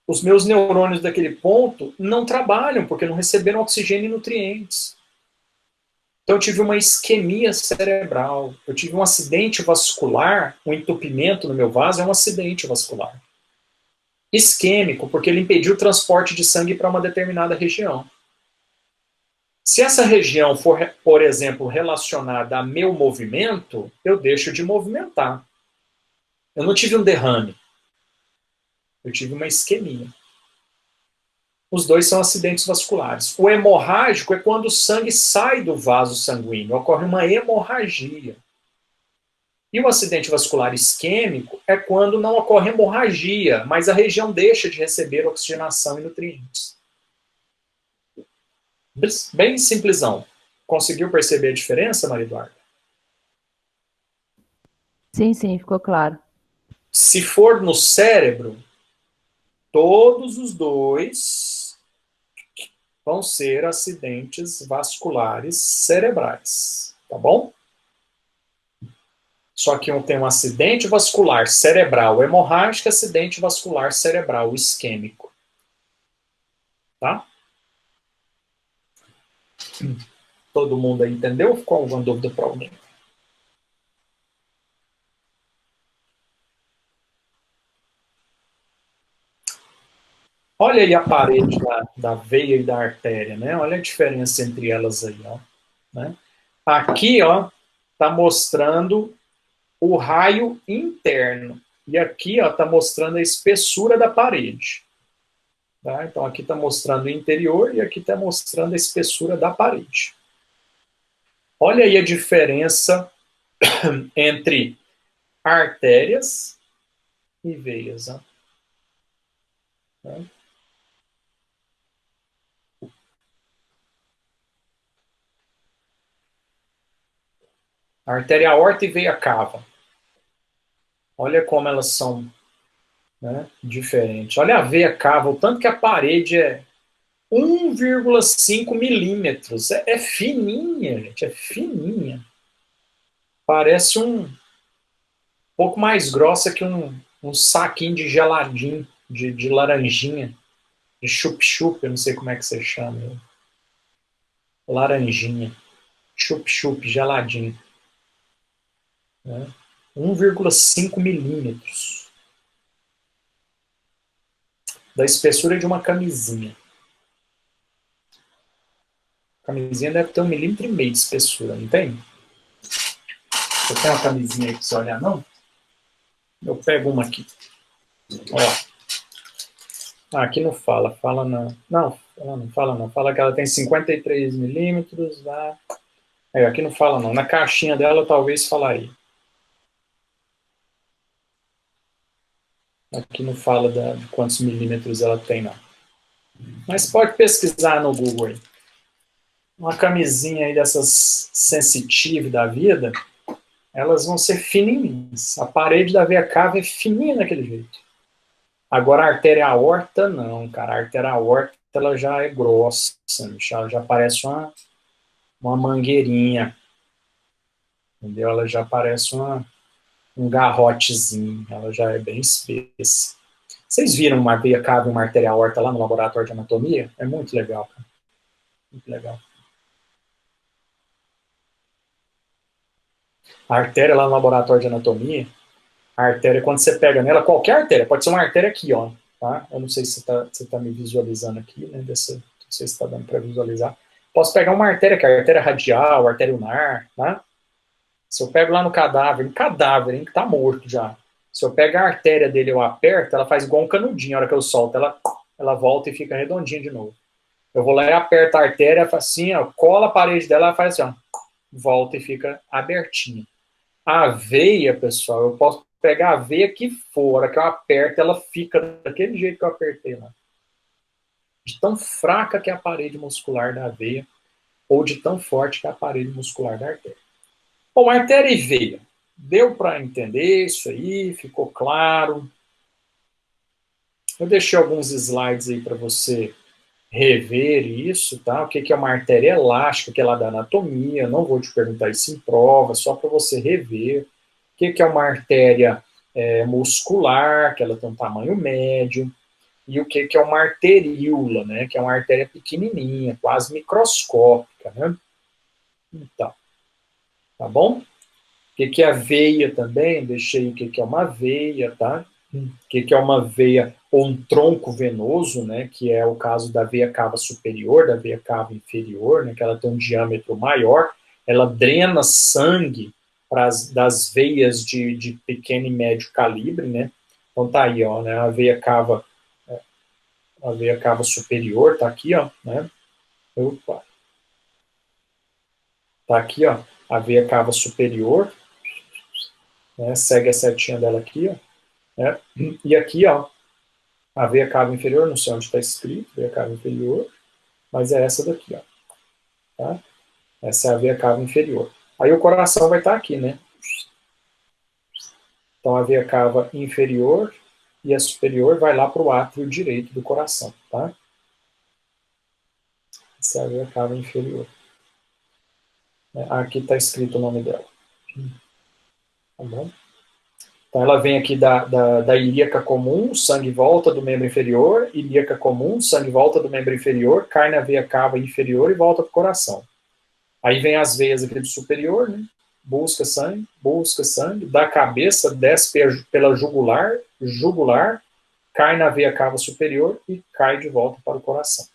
os meus neurônios daquele ponto não trabalham, porque não receberam oxigênio e nutrientes. Então eu tive uma isquemia cerebral, eu tive um acidente vascular, um entupimento no meu vaso é um acidente vascular. Isquêmico, porque ele impediu o transporte de sangue para uma determinada região. Se essa região for, por exemplo, relacionada a meu movimento, eu deixo de movimentar. Eu não tive um derrame, eu tive uma isquemia. Os dois são acidentes vasculares. O hemorrágico é quando o sangue sai do vaso sanguíneo, ocorre uma hemorragia. E o acidente vascular isquêmico é quando não ocorre hemorragia, mas a região deixa de receber oxigenação e nutrientes. Bem simplesão. Conseguiu perceber a diferença, Maria Eduarda? Sim, sim, ficou claro. Se for no cérebro, todos os dois vão ser acidentes vasculares cerebrais, tá bom? Só que um tem um acidente vascular cerebral hemorrágico, acidente vascular cerebral isquêmico. Tá? Todo mundo aí entendeu ou ficou alguma dúvida para alguém? Olha aí a parede da veia e da artéria, né? Olha a diferença entre elas aí, ó. Né? Aqui, ó, tá mostrando o raio interno. E aqui, ó, tá mostrando a espessura da parede. Tá? Então, aqui tá mostrando o interior e aqui tá mostrando a espessura da parede. Olha aí a diferença entre artérias e veias. Ó. Tá? Artéria aorta e veia cava. Olha como elas são, né, diferentes. Olha a veia cava, o tanto que a parede é 1,5 milímetros. É fininha, gente, é fininha. Parece um pouco mais grossa que um saquinho de geladinho, de laranjinha, de chup-chup, eu não sei como é que você chama. Laranjinha, chup-chup, geladinho. Né? 1,5 milímetros. Da espessura de uma camisinha. A camisinha deve ter 1,5 milímetro de espessura, não tem? Você tem uma camisinha aí pra você olhar, não? Eu pego uma aqui. Ó. Aqui não fala. Fala não. Não, ela não fala não. Fala que ela tem 53 milímetros. Tá? Aqui não fala não. Na caixinha dela talvez falaria. Aqui não fala de quantos milímetros ela tem, não. Mas pode pesquisar no Google aí. Uma camisinha aí dessas sensitive da vida, elas vão ser fininhas. A parede da veia cava é fininha daquele jeito. Agora a artéria aorta, não, cara. A artéria aorta, ela já é grossa. Já parece uma mangueirinha. Entendeu? Ela já parece um garrotezinho. Ela já é bem espessa. Vocês viram uma veia cava e uma artéria aorta lá no laboratório de anatomia? É muito legal, cara. Muito legal. A artéria lá no laboratório de anatomia, a artéria, quando você pega nela, qualquer artéria, pode ser uma artéria aqui, ó, tá? Eu não sei se você tá me visualizando aqui, né? Não sei se está dando para visualizar. Posso pegar uma artéria, que é a artéria radial, a artéria ulnar, tá? Se eu pego lá no cadáver, hein, que tá morto já. Se eu pego a artéria dele e eu aperto, ela faz igual um canudinho. A hora que eu solto, ela volta e fica redondinha de novo. Eu vou lá e aperto a artéria, assim, ó, cola a parede dela, ela faz assim, ó, volta e fica abertinha. A veia, pessoal, eu posso pegar a veia que for, a hora que eu aperto, ela fica daquele jeito que eu apertei lá. De tão fraca que é a parede muscular da veia, ou de tão forte que é a parede muscular da artéria. Bom, artéria e veia. Deu para entender isso aí? Ficou claro? Eu deixei alguns slides aí para você rever isso, tá? O que é uma artéria elástica, que é lá da anatomia, não vou te perguntar isso em prova, só para você rever. O que é uma artéria muscular, que ela tem um tamanho médio. e o que é uma arteríola, né? Que é uma artéria pequenininha, quase microscópica, né? Então, tá bom? O que é a veia também? Deixei o que é uma veia, tá? O que é uma veia ou um tronco venoso, né? Que é o caso da veia cava superior, da veia cava inferior, né? Que ela tem um diâmetro maior, ela drena sangue das veias de pequeno e médio calibre, né? Então tá aí, ó, né? A veia cava superior tá aqui, ó, né? Opa. Tá aqui, ó, a veia cava superior, né? Segue a setinha dela aqui, ó, né? E aqui, ó, a veia cava inferior, não sei onde está escrito, veia cava inferior, mas é essa daqui, ó, tá? Essa é a veia cava inferior. Aí o coração vai estar aqui, né? Então a veia cava inferior e a superior vai lá para o átrio direito do coração, tá? Essa é a veia cava inferior. Aqui está escrito o nome dela. Tá bom? Então ela vem aqui da ilíaca comum, sangue volta do membro inferior, ilíaca comum, sangue volta do membro inferior, cai na veia cava inferior e volta para o coração. Aí vem as veias aqui do superior, né? Busca sangue, da cabeça, desce pela jugular, cai na veia cava superior e cai de volta para o coração.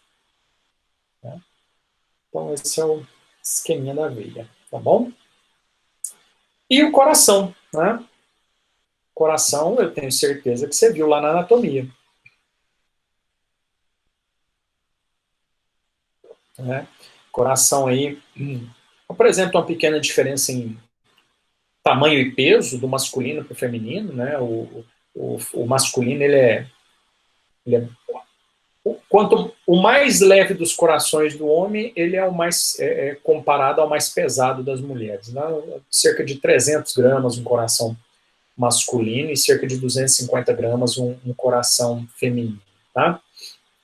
Né? Então esse é o esqueminha da veia, tá bom? E o coração, né? Coração, eu tenho certeza que você viu lá na anatomia. Né? Coração aí apresenta uma pequena diferença em tamanho e peso do masculino para o feminino, né? O masculino ele é quanto o mais leve dos corações do homem, ele é o mais comparado ao mais pesado das mulheres, né? Cerca de 300 gramas um coração masculino e cerca de 250 gramas um coração feminino, tá?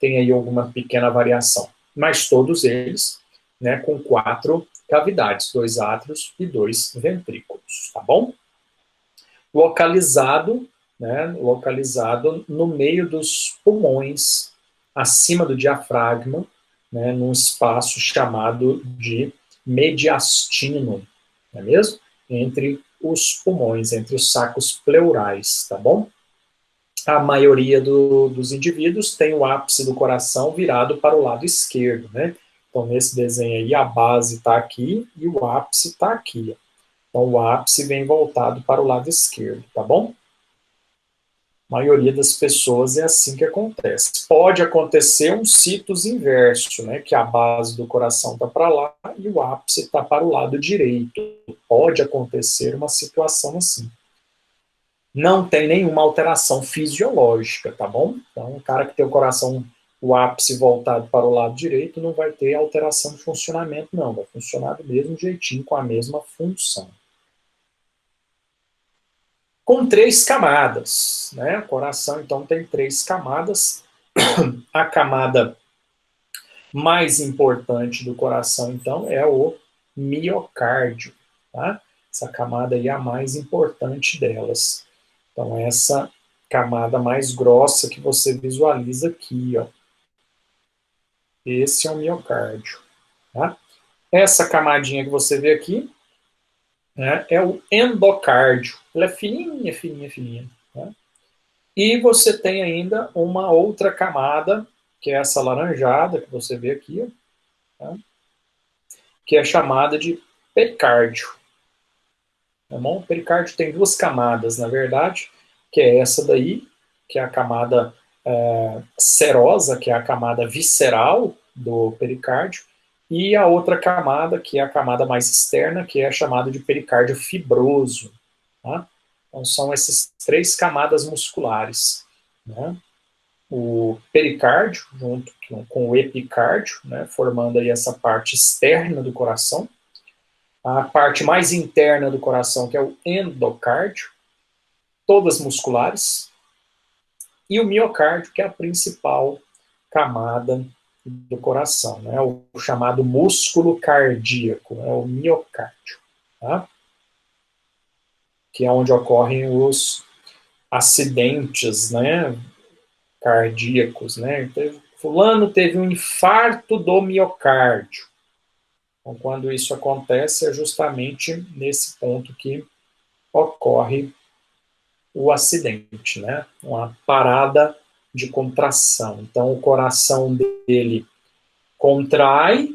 Tem aí alguma pequena variação, mas todos eles, né, com 4 cavidades, 2 átrios e 2 ventrículos, tá bom? Localizado, né, localizado no meio dos pulmões, acima do diafragma, né, num espaço chamado de mediastino, não é mesmo? Entre os pulmões, entre os sacos pleurais, tá bom? A maioria dos indivíduos tem o ápice do coração virado para o lado esquerdo, né? Então, nesse desenho aí, a base está aqui e o ápice está aqui. Então, o ápice vem voltado para o lado esquerdo, tá bom? A maioria das pessoas é assim que acontece. Pode acontecer um situs inverso, né? Que a base do coração está para lá e o ápice está para o lado direito. Pode acontecer uma situação assim. Não tem nenhuma alteração fisiológica, tá bom? Então, o cara que tem o coração, o ápice voltado para o lado direito, não vai ter alteração de funcionamento, não. Vai funcionar do mesmo jeitinho, com a mesma função. Com 3 camadas, né? O coração, então, tem 3 camadas. A camada mais importante do coração, então, é o miocárdio, tá? Essa camada aí é a mais importante delas. Então, essa camada mais grossa que você visualiza aqui, ó. Esse é o miocárdio, tá? Essa camadinha que você vê aqui, né, é o endocárdio. Ela é fininha, fininha, fininha. Tá? E você tem ainda uma outra camada, que é essa laranjada que você vê aqui, ó, tá? Que é chamada de pericárdio. Tá bom? O pericárdio tem 2 camadas, na verdade, que é essa daí, que é a camada serosa, que é a camada visceral do pericárdio, e a outra camada, que é a camada mais externa, que é chamada de pericárdio fibroso. Tá? Então, são essas 3 camadas musculares. Né? O pericárdio, junto com o epicárdio, né, formando aí essa parte externa do coração. A parte mais interna do coração, que é o endocárdio, todas musculares. E o miocárdio, que é a principal camada do coração, né? O chamado músculo cardíaco, é o miocárdio, tá? Que é onde ocorrem os acidentes, né, cardíacos, né? Fulano teve um infarto do miocárdio. Então, quando isso acontece, é justamente nesse ponto que ocorre o acidente, né? Uma parada de contração. Então, o coração dele contrai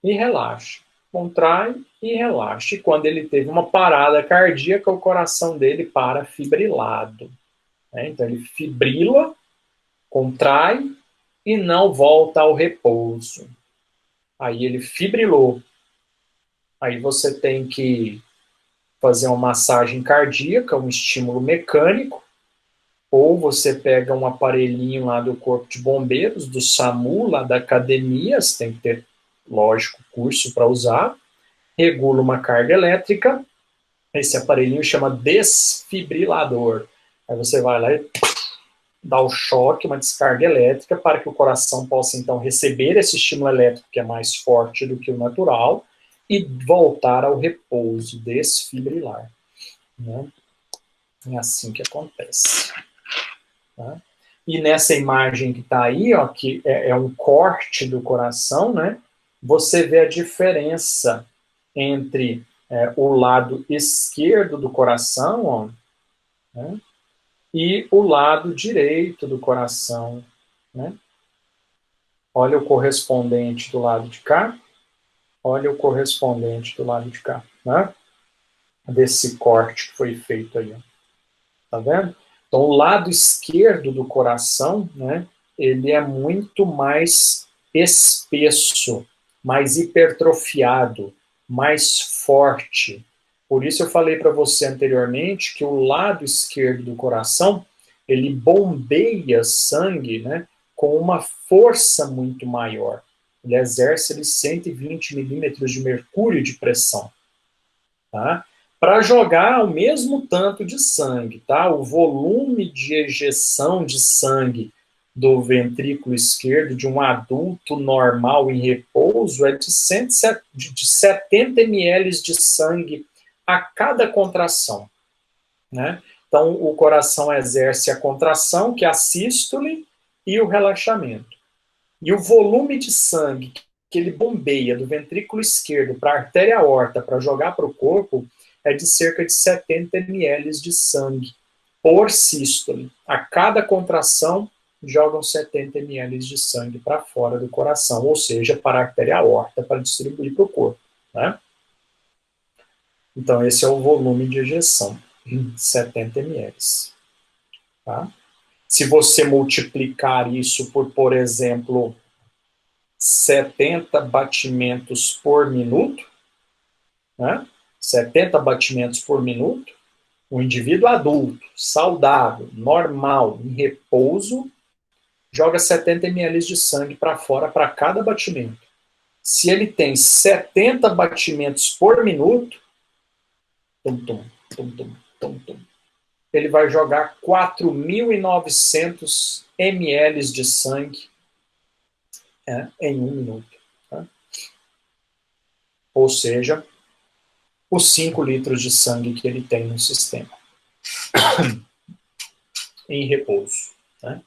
e relaxa. Contrai e relaxa. E quando ele teve uma parada cardíaca, o coração dele para fibrilado. Né? Então, ele fibrila, contrai e não volta ao repouso. Aí ele fibrilou. Aí você tem que fazer uma massagem cardíaca, um estímulo mecânico, ou você pega um aparelhinho lá do Corpo de Bombeiros, do SAMU, lá da academia, você tem que ter, lógico, curso para usar, regula uma carga elétrica, esse aparelhinho chama desfibrilador. Aí você vai lá e dá o choque, uma descarga elétrica, para que o coração possa, então, receber esse estímulo elétrico, que é mais forte do que o natural, e voltar ao repouso, desfibrilar. Né? É assim que acontece. Tá? E nessa imagem que está aí, ó, que é um corte do coração, né? Você vê a diferença entre o lado esquerdo do coração, ó, né? E o lado direito do coração, né? Olha o correspondente do lado de cá, olha o correspondente do lado de cá, né? Desse corte que foi feito aí, ó. Tá vendo? Então, o lado esquerdo do coração, né, ele é muito mais espesso, mais hipertrofiado, mais forte. Por isso eu falei para você anteriormente que o lado esquerdo do coração, ele bombeia sangue, né, com uma força muito maior. Ele exerce 120 milímetros de mercúrio de pressão. Tá? Para jogar o mesmo tanto de sangue, tá? O volume de ejeção de sangue do ventrículo esquerdo de um adulto normal em repouso é de 70 ml de sangue a cada contração, né? Então, o coração exerce a contração, que é a sístole, e o relaxamento. E o volume de sangue que ele bombeia do ventrículo esquerdo para a artéria aorta para jogar para o corpo é de cerca de 70 ml de sangue por sístole. A cada contração, jogam 70 ml de sangue para fora do coração, ou seja, para a artéria aorta, para distribuir para o corpo. Né? Então, esse é o volume de ejeção, 70 ml. Tá? Se você multiplicar isso por exemplo, 70 batimentos por minuto, né? 70 batimentos por minuto, um indivíduo adulto, saudável, normal, em repouso, joga 70 ml de sangue para fora para cada batimento. Se ele tem 70 batimentos por minuto, ele vai jogar 4.900 ml de sangue em 1 minuto. Tá? Ou seja, os 5 litros de sangue que ele tem no sistema. Em repouso. Né?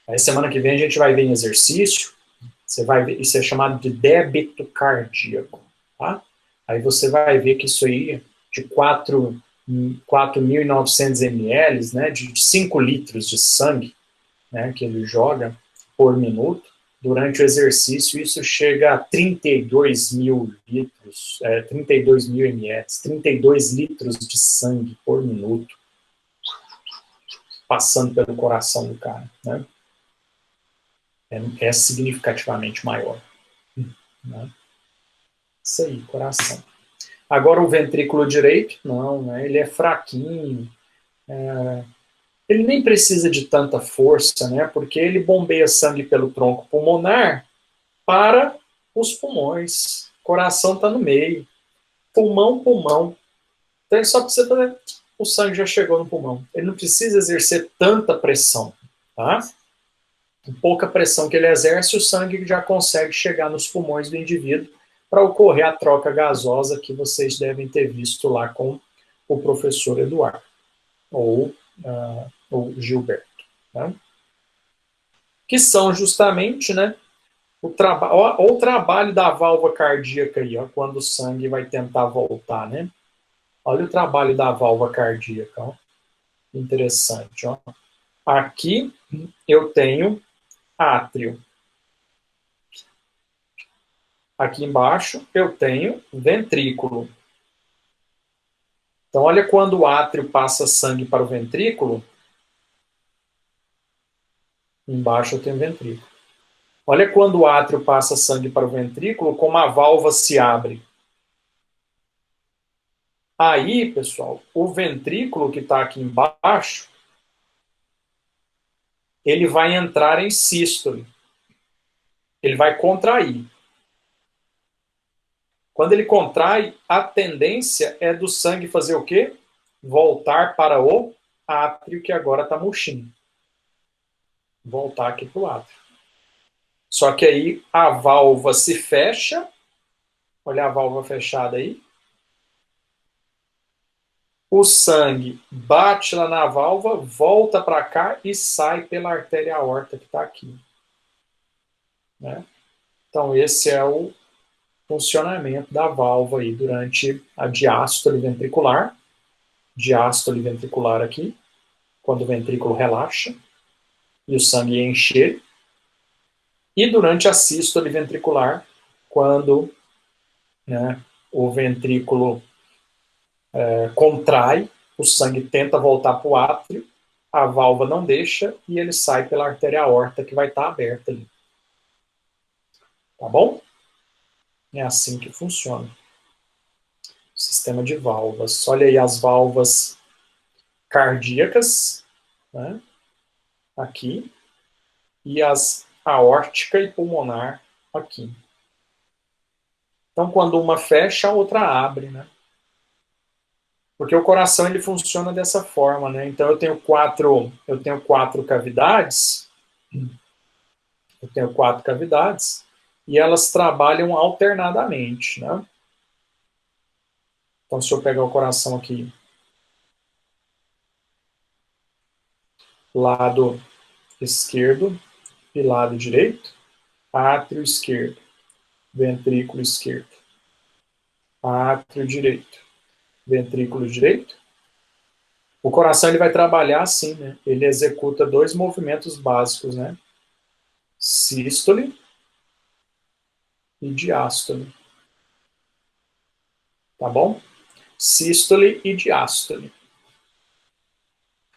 Aí semana que vem a gente vai ver em exercício, você vai ver, isso é chamado de débito cardíaco. Tá? Aí você vai ver que isso aí, de 4.900 ml, né, de 5 litros de sangue, né, que ele joga por minuto, durante o exercício, isso chega a 32 mil litros, 32 mil ml, 32 litros de sangue por minuto, passando pelo coração do cara. Né? É significativamente maior. Né? Isso aí, coração. Agora o ventrículo direito, não, né? Ele é fraquinho, ele nem precisa de tanta força, né? Porque ele bombeia sangue pelo tronco pulmonar para os pulmões. O coração está no meio. Pulmão, pulmão. Então ele só precisa fazer, o sangue já chegou no pulmão. Ele não precisa exercer tanta pressão, tá? Com pouca pressão que ele exerce, o sangue já consegue chegar nos pulmões do indivíduo para ocorrer a troca gasosa que vocês devem ter visto lá com o professor Eduardo ou o Gilberto. Tá? que são justamente, né, o trabalho da válvula cardíaca aí, ó, quando o sangue vai tentar voltar, né? Olha o trabalho da válvula cardíaca, ó. Interessante, ó. Aqui eu tenho átrio. Aqui embaixo eu tenho ventrículo. Então, olha quando o átrio passa sangue para o ventrículo. Embaixo eu tenho ventrículo. Olha quando o átrio passa sangue para o ventrículo, como a válvula se abre. Aí, pessoal, o ventrículo que está aqui embaixo, ele vai entrar em sístole. Ele vai contrair. Quando ele contrai, a tendência é do sangue fazer o quê? Voltar para o átrio, que agora está murchinho. Voltar aqui para o átrio. Só que aí a válvula se fecha. Olha a válvula fechada aí. O sangue bate lá na válvula, volta para cá e sai pela artéria aorta que está aqui. Né? Então, esse é o funcionamento da válvula aí durante a diástole ventricular. Diástole ventricular aqui, quando o ventrículo relaxa e o sangue encher. E durante a sístole ventricular, quando, né, o ventrículo contrai, o sangue tenta voltar para o átrio, a válvula não deixa e ele sai pela artéria aorta que vai estar aberta ali. Tá bom? É assim que funciona. Sistema de válvulas. Olha aí as válvulas cardíacas, né? Aqui, e as aórtica e pulmonar aqui. Então, quando uma fecha, a outra abre, né? Porque o coração ele funciona dessa forma, né? Então eu tenho quatro cavidades, e elas trabalham alternadamente, né? Então se eu pegar o coração aqui, lado esquerdo e lado direito, átrio esquerdo, ventrículo esquerdo, átrio direito, ventrículo direito. O coração ele vai trabalhar assim, né? Ele executa dois movimentos básicos, né? Sístole e diástole. Tá bom? Sístole e diástole.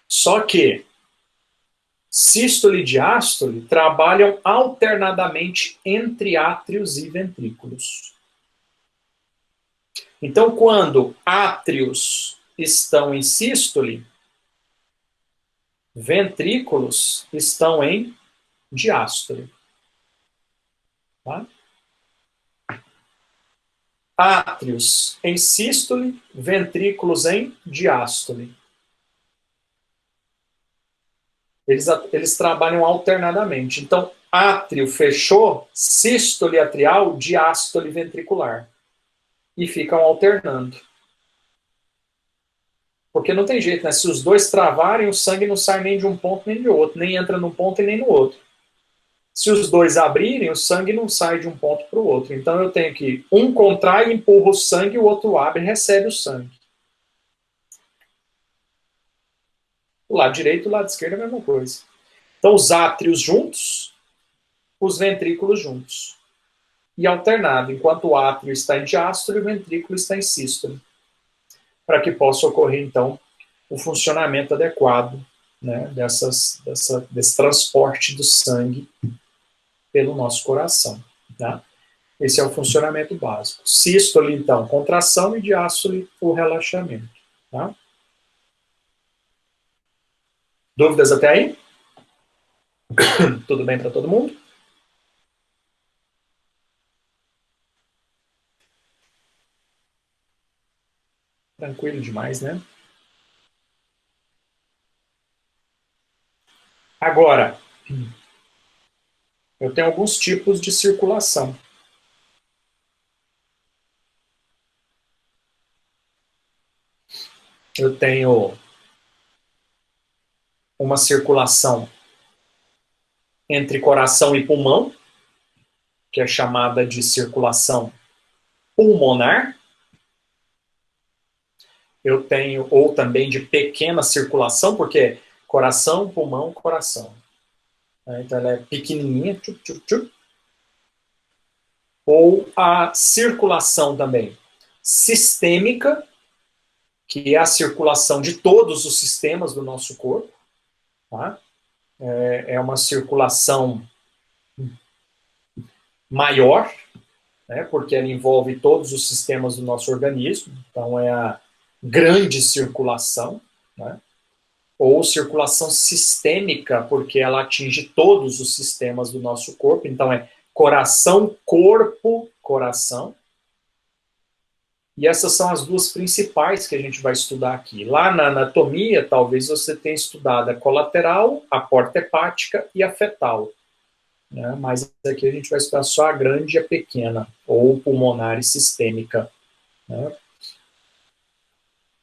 Só que sístole e diástole trabalham alternadamente entre átrios e ventrículos. Então, quando átrios estão em sístole, ventrículos estão em diástole. Tá? Átrios em sístole, ventrículos em diástole. Eles trabalham alternadamente. Então, átrio fechou, sístole atrial, diástole ventricular. E ficam alternando. Porque não tem jeito, né? Se os dois travarem, o sangue não sai nem de um ponto nem de outro, nem entra num ponto e nem no outro. Se os dois abrirem, o sangue não sai de um ponto para o outro. Então eu tenho que um contrai, empurra o sangue, o outro abre e recebe o sangue. O lado direito e o lado esquerdo é a mesma coisa. Então os átrios juntos, os ventrículos juntos. E alternado, enquanto o átrio está em diástole, o ventrículo está em sístole. Para que possa ocorrer, então, o funcionamento adequado, né, desse transporte do sangue pelo nosso coração. Tá? Esse é o funcionamento básico. Sístole, então, contração, e diástole, o relaxamento. Tá? Dúvidas até aí? Tudo bem para todo mundo? Tranquilo demais, né? Agora, eu tenho alguns tipos de circulação. Eu tenho uma circulação entre coração e pulmão, que é chamada de circulação pulmonar. Eu tenho, ou também de pequena circulação, porque coração, pulmão, coração. Então ela é pequenininha, tchup, tchup, tchup. Ou a circulação também sistêmica, que é a circulação de todos os sistemas do nosso corpo. Tá? É uma circulação maior, né, porque ela envolve todos os sistemas do nosso organismo, então é a grande circulação, né, ou circulação sistêmica, porque ela atinge todos os sistemas do nosso corpo, então é coração, corpo, coração. E essas são as duas principais que a gente vai estudar aqui. Lá na anatomia, talvez você tenha estudado a colateral, a porta hepática e a fetal. Né? Mas aqui a gente vai estudar só a grande e a pequena, ou pulmonar e sistêmica, né?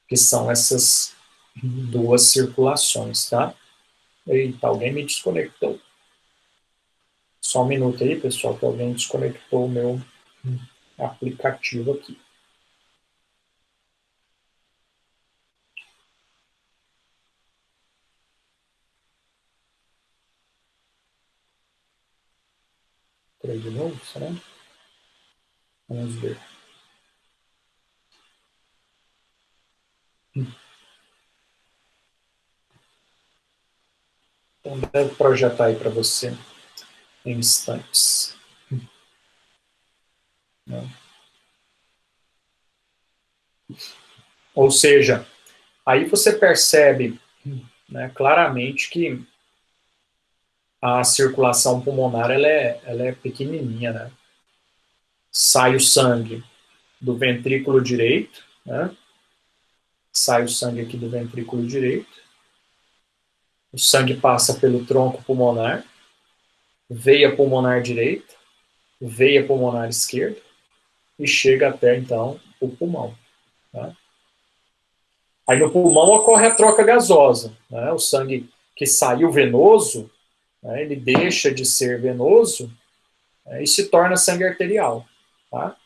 Que são essas duas circulações, tá? Eita, alguém me desconectou. Só um minuto aí, pessoal, que alguém desconectou o meu aplicativo aqui. Entrei de novo, será? Vamos ver. Então, deve projetar aí para você em instantes. Ou seja, aí você percebe, né, claramente que a circulação pulmonar ela é pequenininha, né? Sai o sangue do ventrículo direito, né? Sai o sangue aqui do ventrículo direito, o sangue passa pelo tronco pulmonar, veia pulmonar direita, veia pulmonar esquerda, e chega até, então, o pulmão. Tá? Aí no pulmão ocorre a troca gasosa, né? O sangue que saiu venoso, né, ele deixa de ser venoso, né, e se torna sangue arterial. Tá?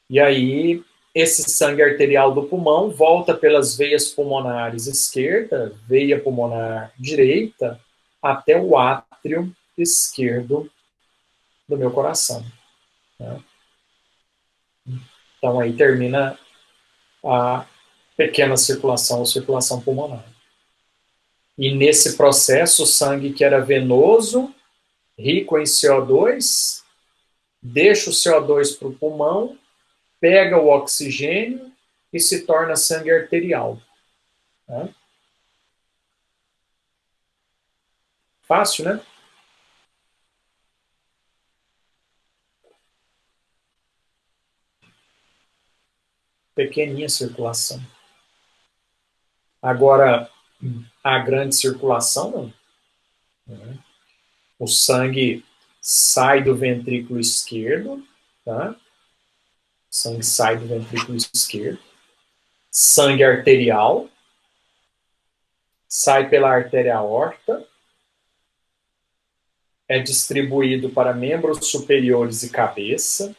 E aí, esse sangue arterial do pulmão volta pelas veias pulmonares esquerda, veia pulmonar direita, até o átrio esquerdo do meu coração. Né? Então, aí termina a pequena circulação ou circulação pulmonar. E nesse processo, o sangue que era venoso, rico em CO2, deixa o CO2 para o pulmão, pega o oxigênio e se torna sangue arterial. Né? Fácil, né? Pequeninha circulação. Agora, a grande circulação, não. O sangue sai do ventrículo esquerdo, tá? O sangue sai do ventrículo esquerdo. Sangue arterial, sai pela artéria aorta, é distribuído para membros superiores e cabeça,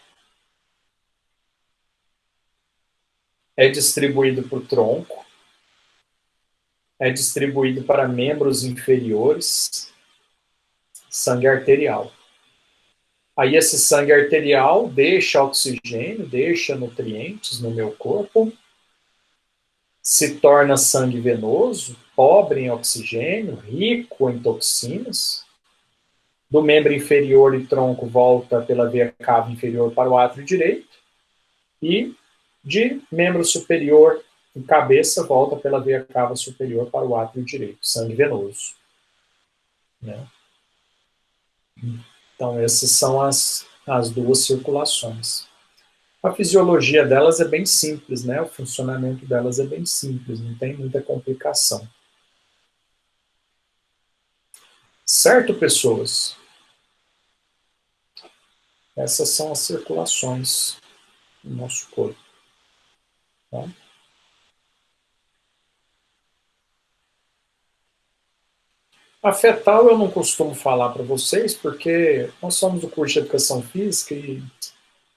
é distribuído para o tronco, é distribuído para membros inferiores, sangue arterial. Aí esse sangue arterial deixa oxigênio, deixa nutrientes no meu corpo, se torna sangue venoso, pobre em oxigênio, rico em toxinas. Do membro inferior e tronco volta pela veia cava inferior para o átrio direito. E de membro superior e cabeça volta pela veia cava superior para o átrio direito, sangue venoso. Né? Então, essas são as duas circulações. A fisiologia delas é bem simples, né? O funcionamento delas é bem simples, não tem muita complicação. Certo, pessoas? Essas são as circulações do nosso corpo. Tá? A fetal eu não costumo falar para vocês, porque nós somos do curso de Educação Física e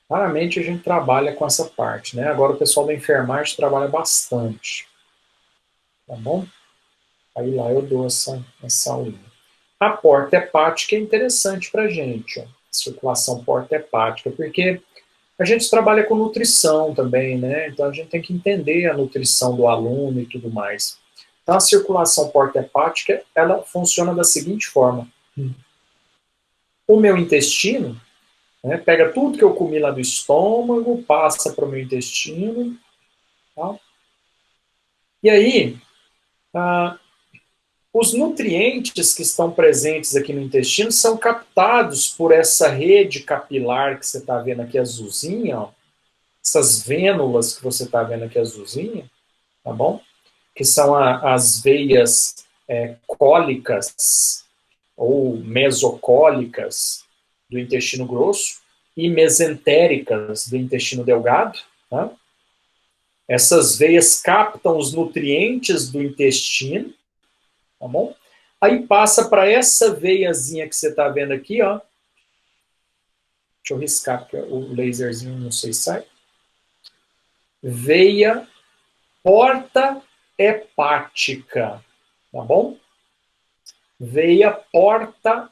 raramente a gente trabalha com essa parte, né? Agora o pessoal da enfermagem trabalha bastante, tá bom? Aí lá eu dou essa aulinha. A porta hepática é interessante para a gente, ó, circulação porta hepática, porque a gente trabalha com nutrição também, né? Então a gente tem que entender a nutrição do aluno e tudo mais. Então a circulação porta hepática, ela funciona da seguinte forma. O meu intestino, né, pega tudo que eu comi lá do estômago, passa para o meu intestino, tá? E aí, os nutrientes que estão presentes aqui no intestino são captados por essa rede capilar que você está vendo aqui azulzinha, ó, essas vênulas que você está vendo aqui azulzinha, tá bom? Que são as veias cólicas ou mesocólicas do intestino grosso e mesentéricas do intestino delgado, tá? Essas veias captam os nutrientes do intestino, tá bom? Aí passa para essa veiazinha que você está vendo aqui, ó. Deixa eu riscar, porque o laserzinho não sei se sai. Veia porta hepática, tá bom? Veia porta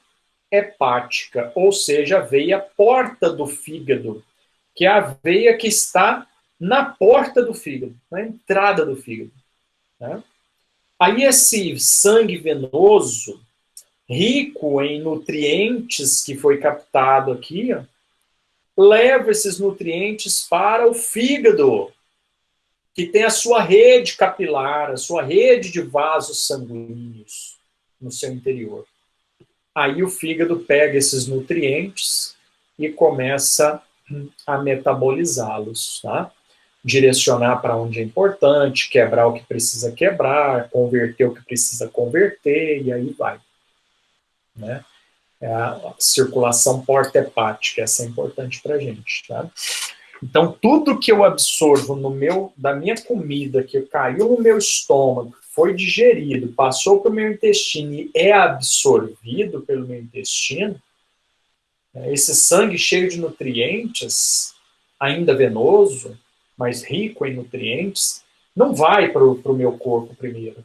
hepática, ou seja, a veia porta do fígado, que é a veia que está na porta do fígado, na entrada do fígado, né? Aí esse sangue venoso, rico em nutrientes que foi captado aqui, ó, leva esses nutrientes para o fígado, que tem a sua rede capilar, a sua rede de vasos sanguíneos no seu interior. Aí o fígado pega esses nutrientes e começa a metabolizá-los, tá? Direcionar para onde é importante, quebrar o que precisa quebrar, converter o que precisa converter, e aí vai, né? É a circulação porta-hepática, essa é importante para a gente, tá? Então, tudo que eu absorvo da minha comida, que caiu no meu estômago, foi digerido, passou para o meu intestino e é absorvido pelo meu intestino, esse sangue cheio de nutrientes, ainda venoso, mas rico em nutrientes, não vai para o meu corpo primeiro.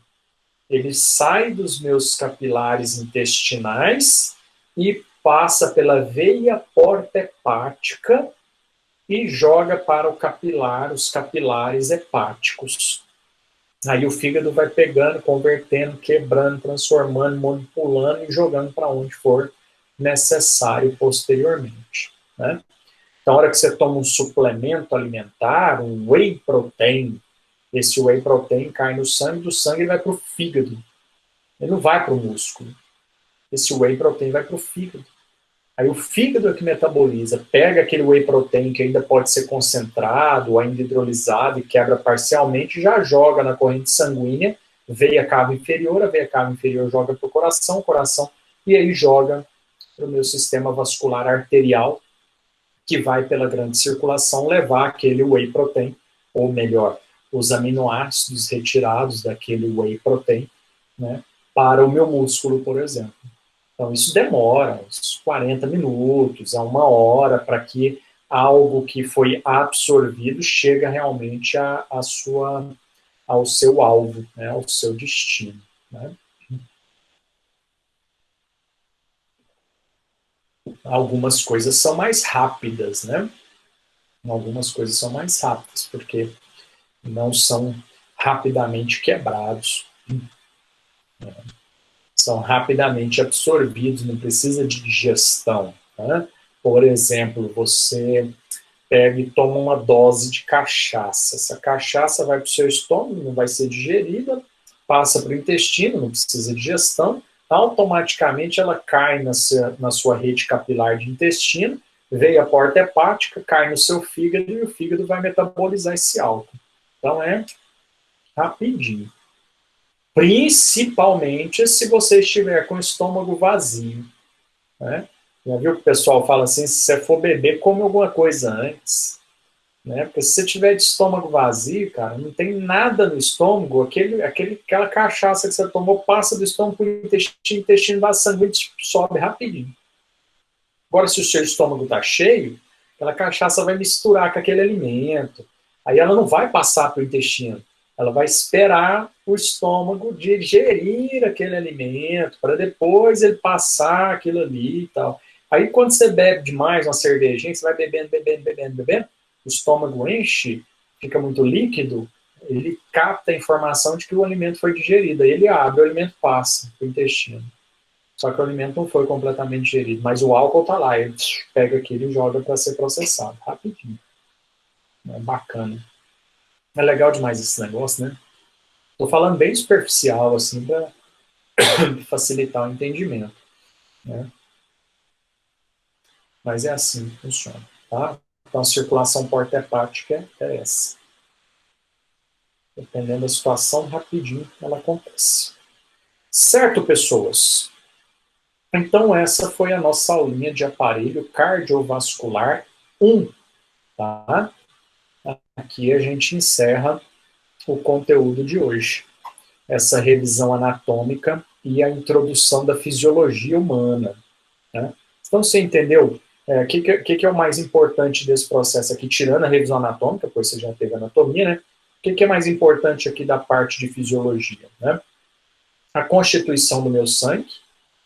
Ele sai dos meus capilares intestinais e passa pela veia porta hepática e joga para o capilar, os capilares hepáticos. Aí o fígado vai pegando, convertendo, quebrando, transformando, manipulando e jogando para onde for necessário posteriormente, né? Então, na hora que você toma um suplemento alimentar, um whey protein, esse whey protein cai no sangue, do sangue ele vai para o fígado. Ele não vai para o músculo. Esse whey protein vai para o fígado. Aí o fígado é que metaboliza, pega aquele whey protein que ainda pode ser concentrado, ainda hidrolisado e quebra parcialmente, já joga na corrente sanguínea, veia cava inferior, a veia cava inferior joga para o coração, e aí joga para o meu sistema vascular arterial, que vai pela grande circulação levar aquele whey protein, ou melhor, os aminoácidos retirados daquele whey protein, né, para o meu músculo, por exemplo. Então, isso demora uns 40 minutos a 1 hora para que algo que foi absorvido chegue realmente ao seu alvo, né, ao seu destino, né? Algumas coisas são mais rápidas, né? Algumas coisas são mais rápidas, porque não são rapidamente quebrados, né? São rapidamente absorvidos, não precisa de digestão, né? Por exemplo, você pega e toma uma dose de cachaça. Essa cachaça vai para o seu estômago, não vai ser digerida, passa para o intestino, não precisa de digestão, automaticamente ela cai na sua rede capilar de intestino, veio a porta hepática, cai no seu fígado e o fígado vai metabolizar esse álcool. Então é rapidinho. Principalmente se você estiver com o estômago vazio, né? Já viu que o pessoal fala assim, se você for beber, come alguma coisa antes. né? Porque se você tiver de estômago vazio, cara, não tem nada no estômago, aquela cachaça que você tomou passa do estômago para o intestino vai sangue sobe rapidinho. Agora, se o seu estômago está cheio, aquela cachaça vai misturar com aquele alimento. Aí ela não vai passar para o intestino. Ela vai esperar o estômago digerir aquele alimento, para depois ele passar aquilo ali e tal. Aí, quando você bebe demais uma cervejinha, você vai bebendo, bebendo, bebendo, bebendo, o estômago enche, fica muito líquido, ele capta a informação de que o alimento foi digerido. Aí ele abre, o alimento passa para o intestino. Só que o alimento não foi completamente digerido, mas o álcool está lá, ele pega aquilo e joga para ser processado, rapidinho. É bacana. É legal demais esse negócio, né? Estou falando bem superficial, assim, para facilitar o entendimento, né? Mas é assim que funciona, tá? Então, a circulação porta-hepática é essa. Dependendo da situação, rapidinho ela acontece. Certo, pessoas? Então, essa foi a nossa aulinha de aparelho cardiovascular 1, tá? Aqui a gente encerra o conteúdo de hoje. Essa revisão anatômica e a introdução da fisiologia humana, né? Então, você entendeu o que é o mais importante desse processo aqui, tirando a revisão anatômica, pois você já teve anatomia, né? O que é mais importante aqui da parte de fisiologia, né? A constituição do meu sangue,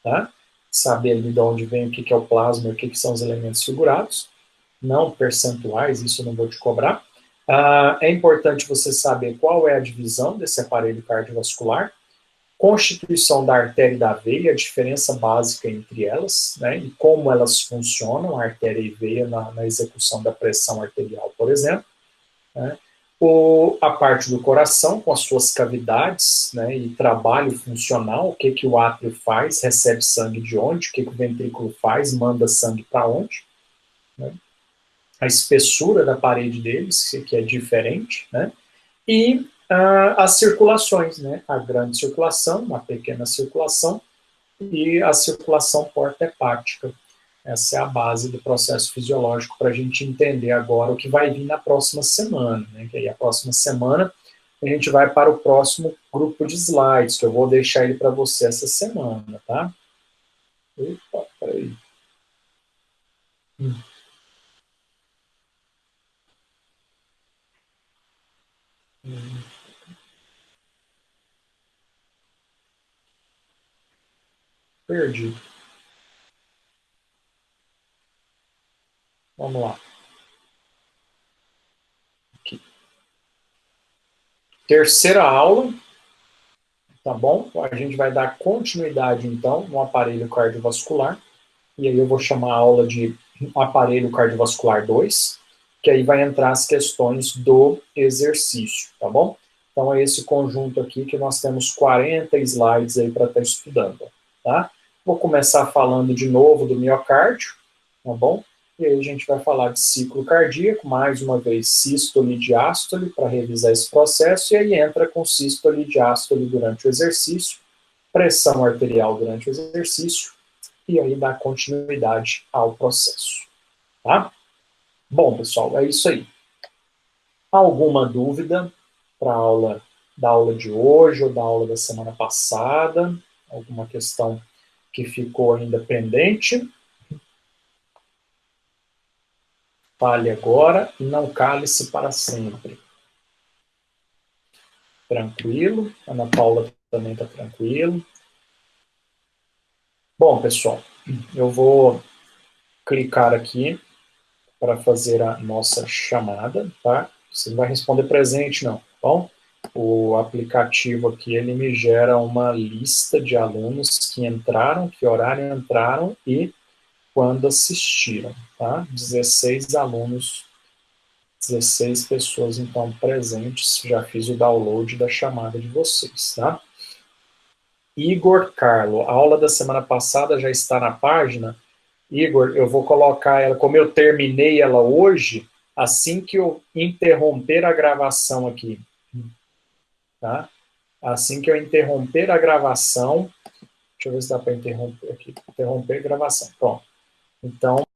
tá? Saber ali de onde vem o que é o plasma, o que são os elementos figurados, não percentuais, isso eu não vou te cobrar. É importante você saber qual é a divisão desse aparelho cardiovascular, constituição da artéria e da veia, a diferença básica entre elas, né, e como elas funcionam, a artéria e veia, na execução da pressão arterial, por exemplo. Né, a parte do coração, com as suas cavidades, né, e trabalho funcional, o que o átrio faz, recebe sangue de onde, o que o ventrículo faz, manda sangue para onde. Né, a espessura da parede deles, que é diferente, né, e as circulações, né, a grande circulação, a pequena circulação e a circulação porta-hepática. Essa é a base do processo fisiológico para a gente entender agora o que vai vir na próxima semana, né, que aí a próxima semana a gente vai para o próximo grupo de slides, que eu vou deixar ele para você essa semana, tá? Eita, peraí. Perdi. Vamos lá. Aqui. Terceira aula, tá bom? A gente vai dar continuidade, então, no aparelho cardiovascular, e aí eu vou chamar a aula de aparelho cardiovascular 2, que aí vai entrar as questões do exercício, tá bom? Então é esse conjunto aqui que nós temos 40 slides aí para estar estudando, tá? Vou começar falando de novo do miocárdio, tá bom? E aí a gente vai falar de ciclo cardíaco, mais uma vez sístole e diástole, para revisar esse processo, e aí entra com sístole e diástole durante o exercício, pressão arterial durante o exercício, e aí dá continuidade ao processo, tá? Bom, pessoal, é isso aí. Alguma dúvida para a aula da aula de hoje ou da aula da semana passada? Alguma questão que ficou ainda pendente? Fale agora e não cale-se para sempre. Tranquilo? Ana Paula também está tranquilo. Bom, pessoal, eu vou clicar aqui para fazer a nossa chamada, tá? Você não vai responder presente, não, tá bom? O aplicativo aqui, ele me gera uma lista de alunos que entraram, que horário entraram e quando assistiram, tá? 16 alunos, 16 pessoas, então, presentes. Já fiz o download da chamada de vocês, tá? Igor Carlo, a aula da semana passada já está na página. Igor, eu vou colocar ela, como eu terminei ela hoje, assim que eu interromper a gravação aqui, tá? Assim que eu interromper a gravação, deixa eu ver se dá para interromper aqui, interromper a gravação, pronto. Então,